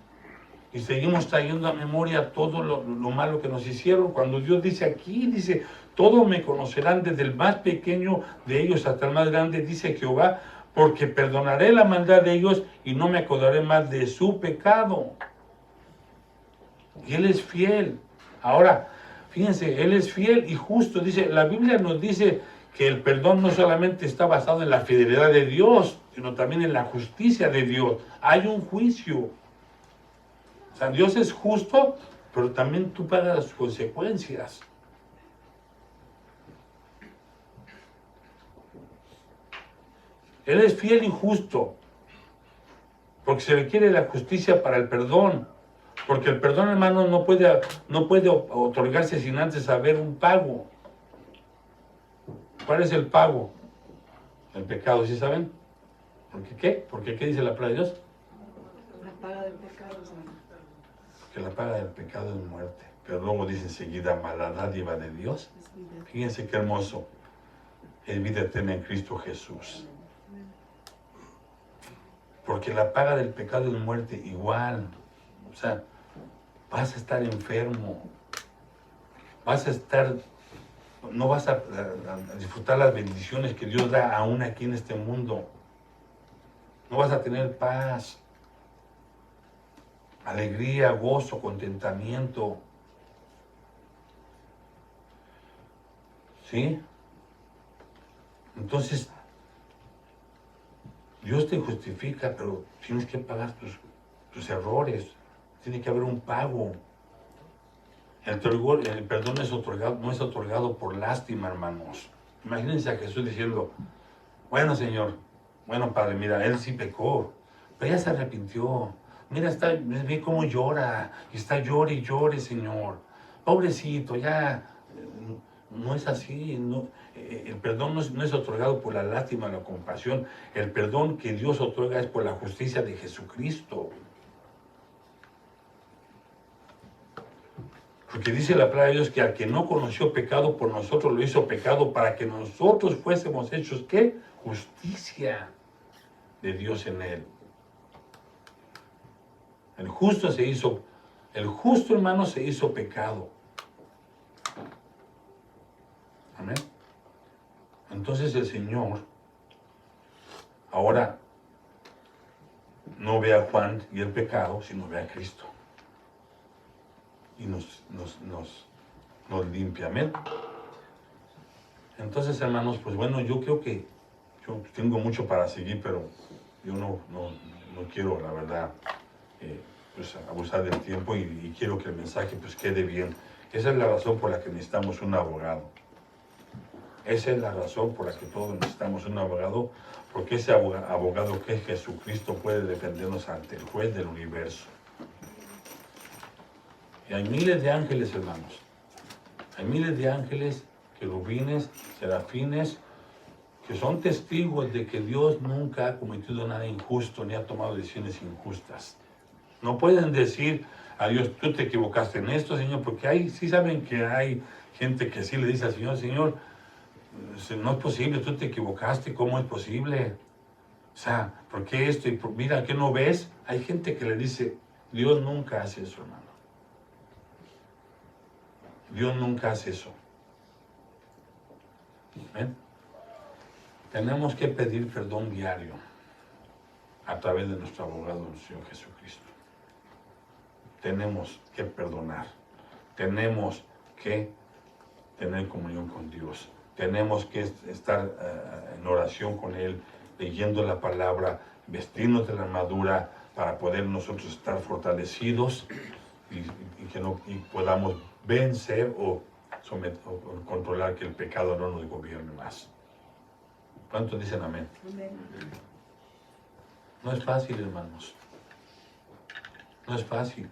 y seguimos trayendo a memoria todo lo malo que nos hicieron. Cuando Dios dice aquí, dice, todos me conocerán desde el más pequeño de ellos hasta el más grande, dice Jehová, porque perdonaré la maldad de ellos y no me acordaré más de su pecado. Y Él es fiel. Ahora, fíjense, Él es fiel y justo. Dice, la Biblia nos dice que el perdón no solamente está basado en la fidelidad de Dios, sino también en la justicia de Dios. Hay un juicio. O sea, Dios es justo, pero también tú pagas las consecuencias. Él es fiel y justo, porque se requiere la justicia para el perdón. Porque el perdón, hermano, no puede otorgarse sin antes haber un pago. ¿Cuál es el pago? El pecado, ¿sí saben? ¿Por qué qué? Porque ¿qué dice la palabra de Dios? La paga del pecado, Señor. Que la paga del pecado es muerte. Pero luego dice enseguida, mas la dádiva de Dios. Fíjense qué hermoso. Es vida eterna en Cristo Jesús. Porque la paga del pecado es muerte igual. O sea, vas a estar enfermo. Vas a estar, no vas a disfrutar las bendiciones que Dios da aún aquí en este mundo. No vas a tener paz, alegría, gozo, contentamiento. ¿Sí? Entonces, Dios te justifica, pero tienes que pagar tus errores. Tiene que haber un pago. El perdón no es otorgado por lástima, hermanos. Imagínense a Jesús diciendo, bueno, Señor, bueno, Padre, mira, él sí pecó, pero ya se arrepintió. Mira, ve cómo llora, y está llore y llore, Señor. Pobrecito, ya, no es así. No, el perdón no es otorgado por la lástima, la compasión. El perdón que Dios otorga es por la justicia de Jesucristo. Porque dice la palabra de Dios que al que no conoció pecado por nosotros lo hizo pecado para que nosotros fuésemos hechos, ¿qué? Justicia de Dios en él. El justo, hermano, se hizo pecado. Amén. Entonces el Señor ahora no ve a Juan y el pecado, sino ve a Cristo. Y nos limpia. Amén. Entonces, hermanos, pues bueno, yo creo que yo tengo mucho para seguir, pero yo no quiero, la verdad, pues abusar del tiempo y quiero que el mensaje pues quede bien. Esa es la razón por la que necesitamos un abogado. Esa es la razón por la que todos necesitamos un abogado, porque ese abogado que es Jesucristo puede defendernos ante el juez del universo. Y hay miles de ángeles, hermanos. Hay miles de ángeles, querubines, serafines, que son testigos de que Dios nunca ha cometido nada injusto ni ha tomado decisiones injustas. No pueden decir a Dios, tú te equivocaste en esto, Señor, porque sí saben que hay gente que sí le dice al Señor, Señor, no es posible, tú te equivocaste, ¿cómo es posible? O sea, ¿por qué esto? Y mira, ¿qué no ves? Hay gente que le dice, Dios nunca hace eso, hermano. Dios nunca hace eso. ¿Ven? Tenemos que pedir perdón diario a través de nuestro abogado, el Señor Jesucristo. Tenemos que perdonar. Tenemos que tener comunión con Dios. Tenemos que estar en oración con Él, leyendo la palabra, vestirnos de la armadura para poder nosotros estar fortalecidos y podamos vencer o controlar que el pecado no nos gobierne más. ¿Cuántos dicen amén? Amén. No es fácil, hermanos. No es fácil.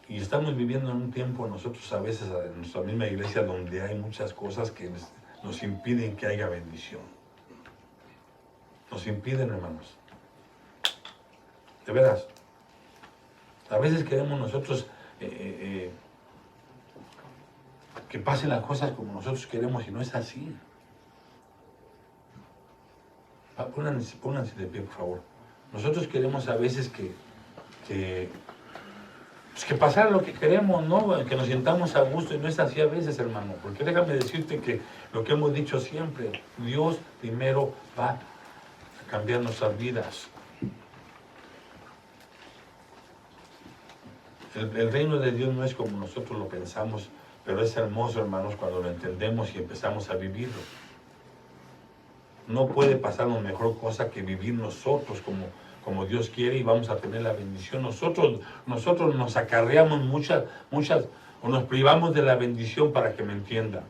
Y estamos viviendo en un tiempo nosotros a veces en nuestra misma iglesia donde hay muchas cosas que nos impiden que haya bendición. Nos impiden, hermanos. De veras. A veces queremos nosotros que pasen las cosas como nosotros queremos y no es así. Pónganse de pie, por favor. Nosotros queremos a veces que pasara lo que queremos, ¿no? Que nos sintamos a gusto y no es así a veces, hermano. Porque déjame decirte que lo que hemos dicho siempre, Dios primero va a cambiar nuestras vidas. El reino de Dios no es como nosotros lo pensamos, pero es hermoso, hermanos, cuando lo entendemos y empezamos a vivirlo. No puede pasarnos mejor cosa que vivir nosotros como Dios quiere y vamos a tener la bendición. Nosotros nos acarreamos muchas, o nos privamos de la bendición para que me entiendan.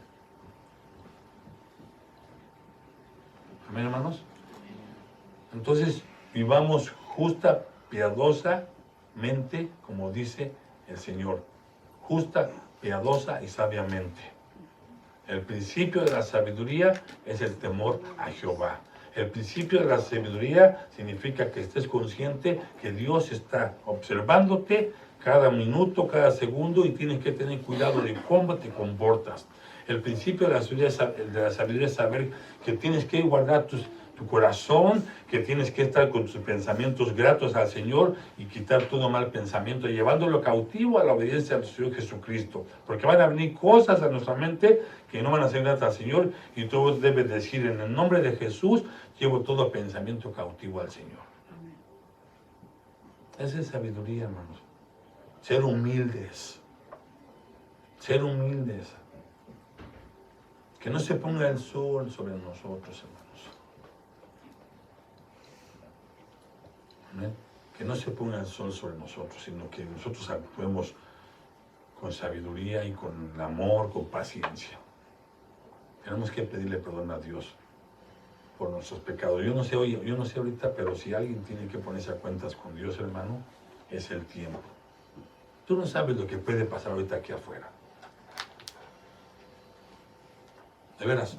Amén, hermanos. Entonces, vivamos justa, piadosa mente, como dice el Señor, justa, piadosa y sabiamente. El principio de la sabiduría es el temor a Jehová. El principio de la sabiduría significa que estés consciente que Dios está observándote cada minuto, cada segundo, y tienes que tener cuidado de cómo te comportas. El principio de la sabiduría es saber que tienes que guardar tu corazón, que tienes que estar con tus pensamientos gratos al Señor y quitar todo mal pensamiento, llevándolo cautivo a la obediencia al Señor Jesucristo. Porque van a venir cosas a nuestra mente que no van a ser gratas al Señor, y tú debes decir: en el nombre de Jesús, llevo todo pensamiento cautivo al Señor. Esa es sabiduría, hermanos. Ser humildes. Ser humildes. Que no se ponga el sol sobre nosotros, hermanos. Amén. Que no se ponga el sol sobre nosotros, sino que nosotros actuemos con sabiduría y con amor, con paciencia. Tenemos que pedirle perdón a Dios por nuestros pecados. Yo no sé ahorita, pero si alguien tiene que ponerse a cuentas con Dios, hermano, es el tiempo. Tú no sabes lo que puede pasar ahorita aquí afuera. De veras,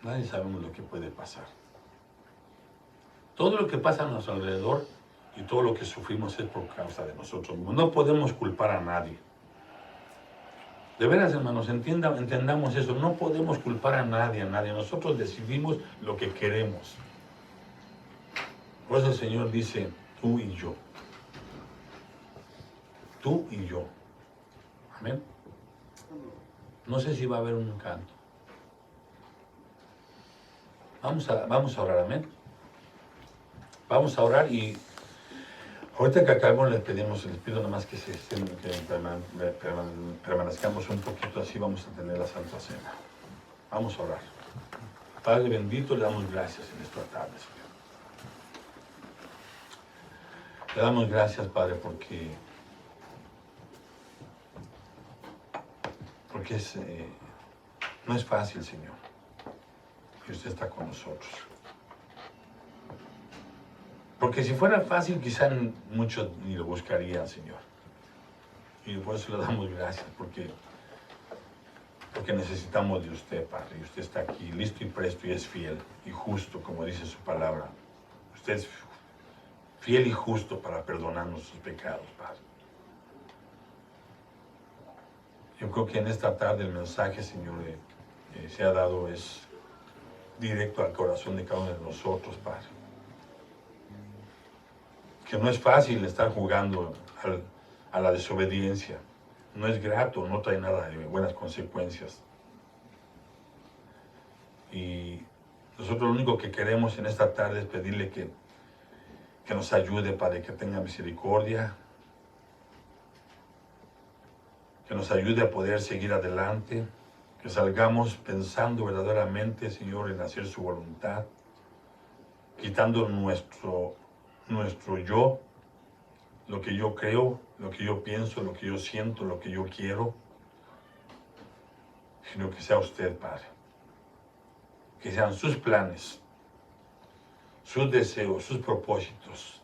nadie sabemos lo que puede pasar. Todo lo que pasa a nuestro alrededor y todo lo que sufrimos es por causa de nosotros mismos. No podemos culpar a nadie. De veras, hermanos, entendamos eso. No podemos culpar a nadie. Nosotros decidimos lo que queremos. Por eso el Señor dice: tú y yo. Tú y yo. Amén. No sé si va a haber un canto. Vamos a orar, amén. Vamos a orar, y ahorita que acabamos les pido nada más que permanezcamos un poquito, así vamos a tener la Santa Cena. Vamos a orar. Padre bendito, le damos gracias en esta tarde, Señor. Le damos gracias, Padre, porque no es fácil, Señor, que usted está con nosotros. Porque si fuera fácil, quizá muchos ni lo buscarían, Señor. Y por eso le damos gracias, porque necesitamos de usted, Padre. Y usted está aquí, listo y presto, y es fiel y justo, como dice su palabra. Usted es fiel y justo para perdonarnos sus pecados, Padre. Yo creo que en esta tarde el mensaje, Señor, se ha dado es directo al corazón de cada uno de nosotros, Padre. Que no es fácil estar jugando a la desobediencia. No es grato, no trae nada de buenas consecuencias. Y nosotros lo único que queremos en esta tarde es pedirle que nos ayude, Padre, que tenga misericordia, que nos ayude a poder seguir adelante, que salgamos pensando verdaderamente, Señor, en hacer su voluntad, quitando nuestro yo, lo que yo creo, lo que yo pienso, lo que yo siento, lo que yo quiero, sino que sea usted, Padre. Que sean sus planes, sus deseos, sus propósitos.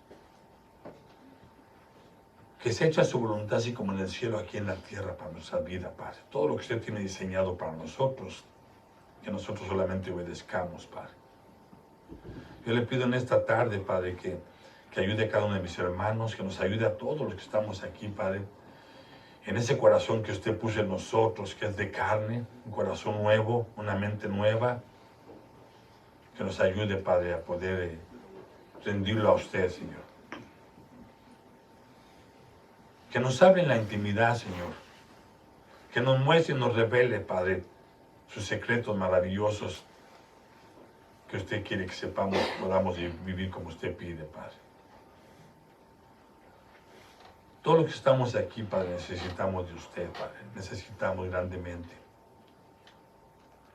Que se echa su voluntad así como en el cielo, aquí en la tierra, para nuestra vida, Padre. Todo lo que usted tiene diseñado para nosotros, que nosotros solamente obedezcamos, Padre. Yo le pido en esta tarde, Padre, que ayude a cada uno de mis hermanos, que nos ayude a todos los que estamos aquí, Padre, en ese corazón que usted puso en nosotros, que es de carne, un corazón nuevo, una mente nueva, que nos ayude, Padre, a poder rendirlo a usted, Señor. Que nos hable en la intimidad, Señor, que nos muestre y nos revele, Padre, sus secretos maravillosos, que usted quiere que sepamos, podamos vivir como usted pide, Padre. Todos los que estamos aquí, Padre, necesitamos de usted, Padre. Necesitamos grandemente.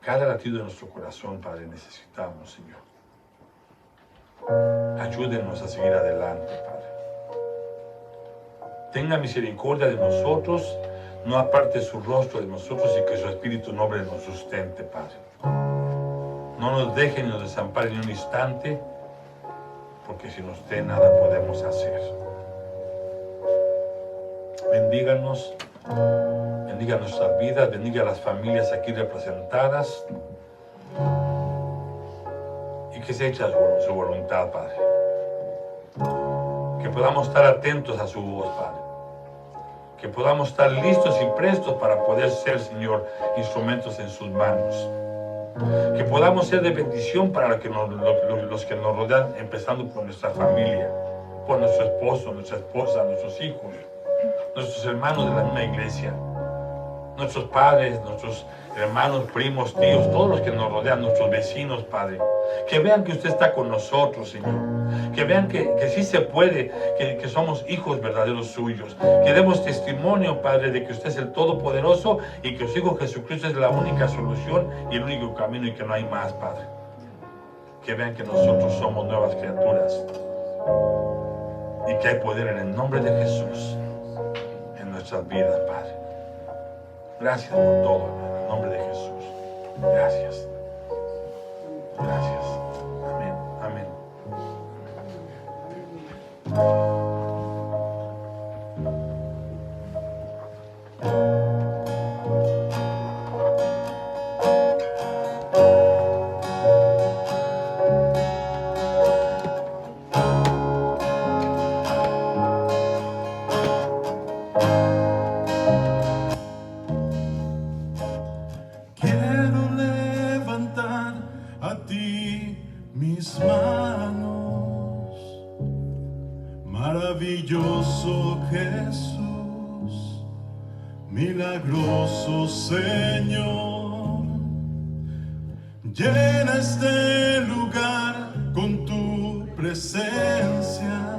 Cada latido de nuestro corazón, Padre, necesitamos, Señor. Ayúdenos a seguir adelante, Padre. Tenga misericordia de nosotros, no aparte su rostro de nosotros, y que su Espíritu noble nos sustente, Padre. No nos deje ni nos desampare ni un instante, porque sin usted nada podemos hacer. Bendíganos, bendiga nuestras vidas, bendiga a las familias aquí representadas y que se eche su voluntad, Padre. Que podamos estar atentos a su voz, Padre. Que podamos estar listos y prestos para poder ser, Señor, instrumentos en sus manos. Que podamos ser de bendición para los que nos rodean, empezando por nuestra familia, por nuestro esposo, nuestra esposa, nuestros hijos, nuestros hermanos de la misma iglesia, nuestros padres, nuestros hermanos, primos, tíos, todos los que nos rodean, nuestros vecinos, Padre. Que vean que usted está con nosotros, Señor. Que vean que sí se puede, que somos hijos verdaderos suyos. Que demos testimonio, Padre, de que usted es el Todopoderoso y que su Hijo Jesucristo es la única solución y el único camino y que no hay más, Padre. Que vean que nosotros somos nuevas criaturas y que hay poder en el nombre de Jesús en nuestras vidas, Padre. Gracias por todo, en el nombre de Jesús. Gracias. Gracias. Amén. Amén. Quiero levantar a ti mis manos, maravilloso Jesús, milagroso Señor. Llena este lugar con tu presencia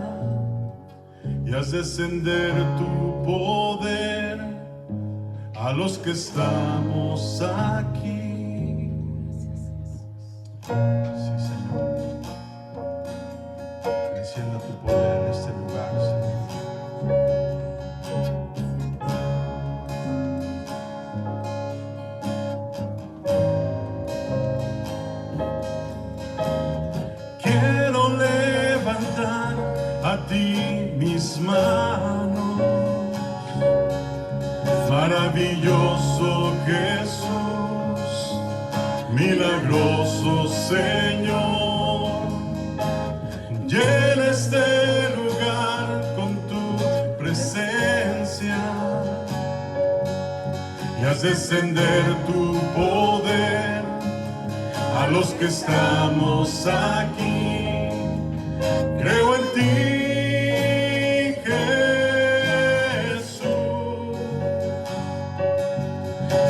y haz descender tu poder a los que estamos aquí. Sí, Señor. Encienda tu poder en este lugar, Señor. Quiero levantar a ti mis manos, maravilloso Jesús, milagroso Señor. Llena este lugar con tu presencia y haz descender tu poder a los que estamos aquí. Creo en ti, Jesús,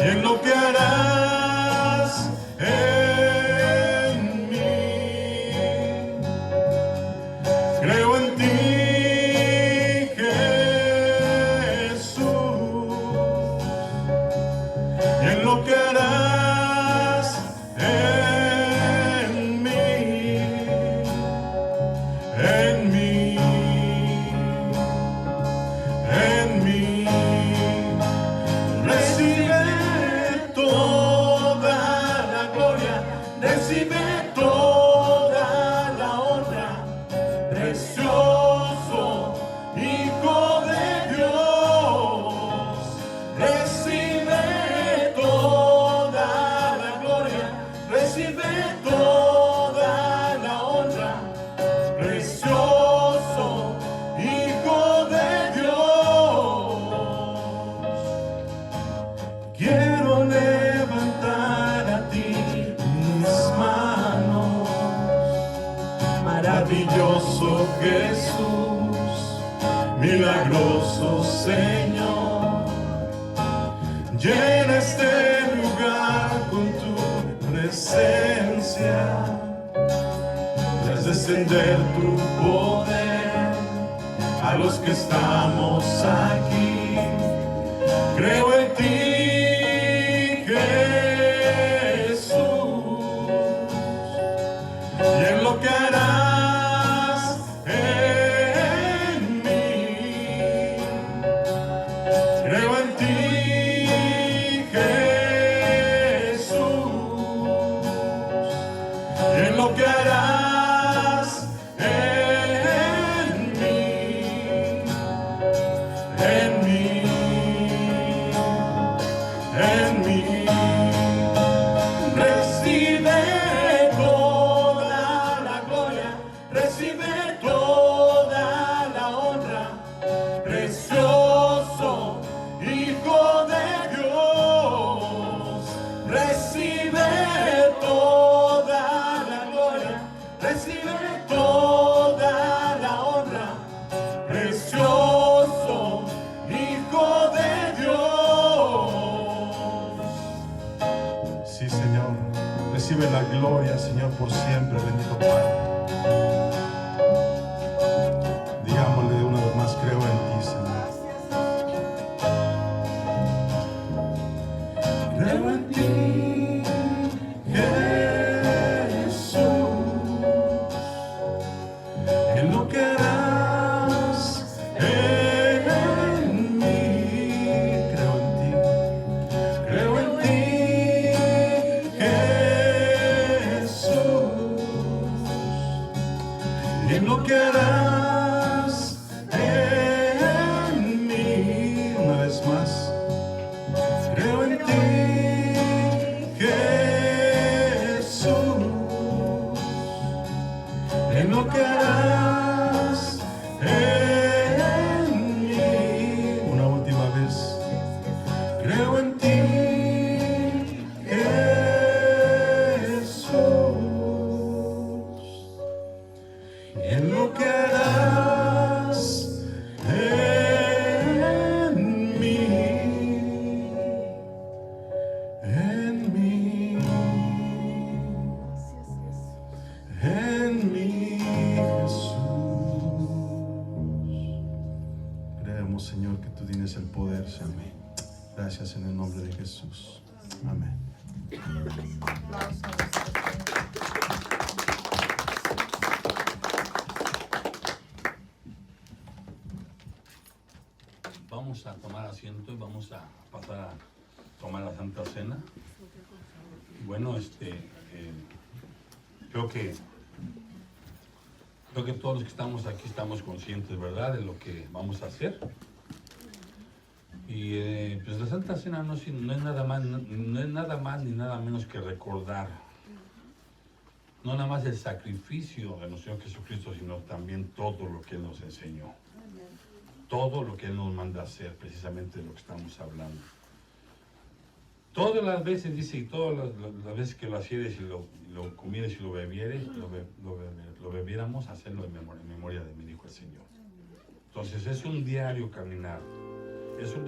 y en lo que harás en mí. Creo en ti, Jesús, y en lo que harás en mí, en mí, en mí. Recibe toda la gloria, recibe toda la honra, precioso Hijo de Dios. Recibe toda la gloria, recibe toda la honra, precioso Hijo de Dios. Quiero levantar a ti mis manos, maravilloso Jesús, milagroso Señor. Llena este lugar con tu presencia y haz descender tu poder a los que estamos aquí. Creo en ti, Jesús, y en lo que harás en mí. Creo en ti, Jesús, y en lo que harás en recibe toda la honra, precioso Hijo de Dios, recibe toda la gloria, recibe toda la honra, precioso Hijo de Dios. Sí, Señor, recibe la gloria, Señor, por siempre, bendito Padre. Digámosle de una vez más, creo en ti, Señor. Creo en ti, Jesús, en lo que harás en mí. Creo en ti, Jesús, en lo que harás en mí. Una vez más. Creo en ti, Jesús, en lo que harás en mí. Una última vez. Creo en ti, Jesús, en lo que harás en mí. En mí, Jesús. Creemos, Señor, que tú tienes el poder, Señor. Gracias en el nombre de Jesús. Amén. Vamos a tomar asiento y vamos a pasar a tomar la Santa Cena. Bueno, creo que todos los que estamos aquí estamos conscientes, ¿verdad?, de lo que vamos a hacer. Y pues la Santa Cena no es nada más ni nada menos que recordar, no nada más el sacrificio de nuestro Señor Jesucristo, sino también todo lo que Él nos enseñó, todo lo que Él nos manda a hacer, precisamente de lo que estamos hablando. Todas las veces, dice, y todas las veces que lo hacieres y lo comieres y lo bebieres, lo bebiéramos, hacerlo en memoria de mí, dijo el Señor. Entonces es un diario caminar, es un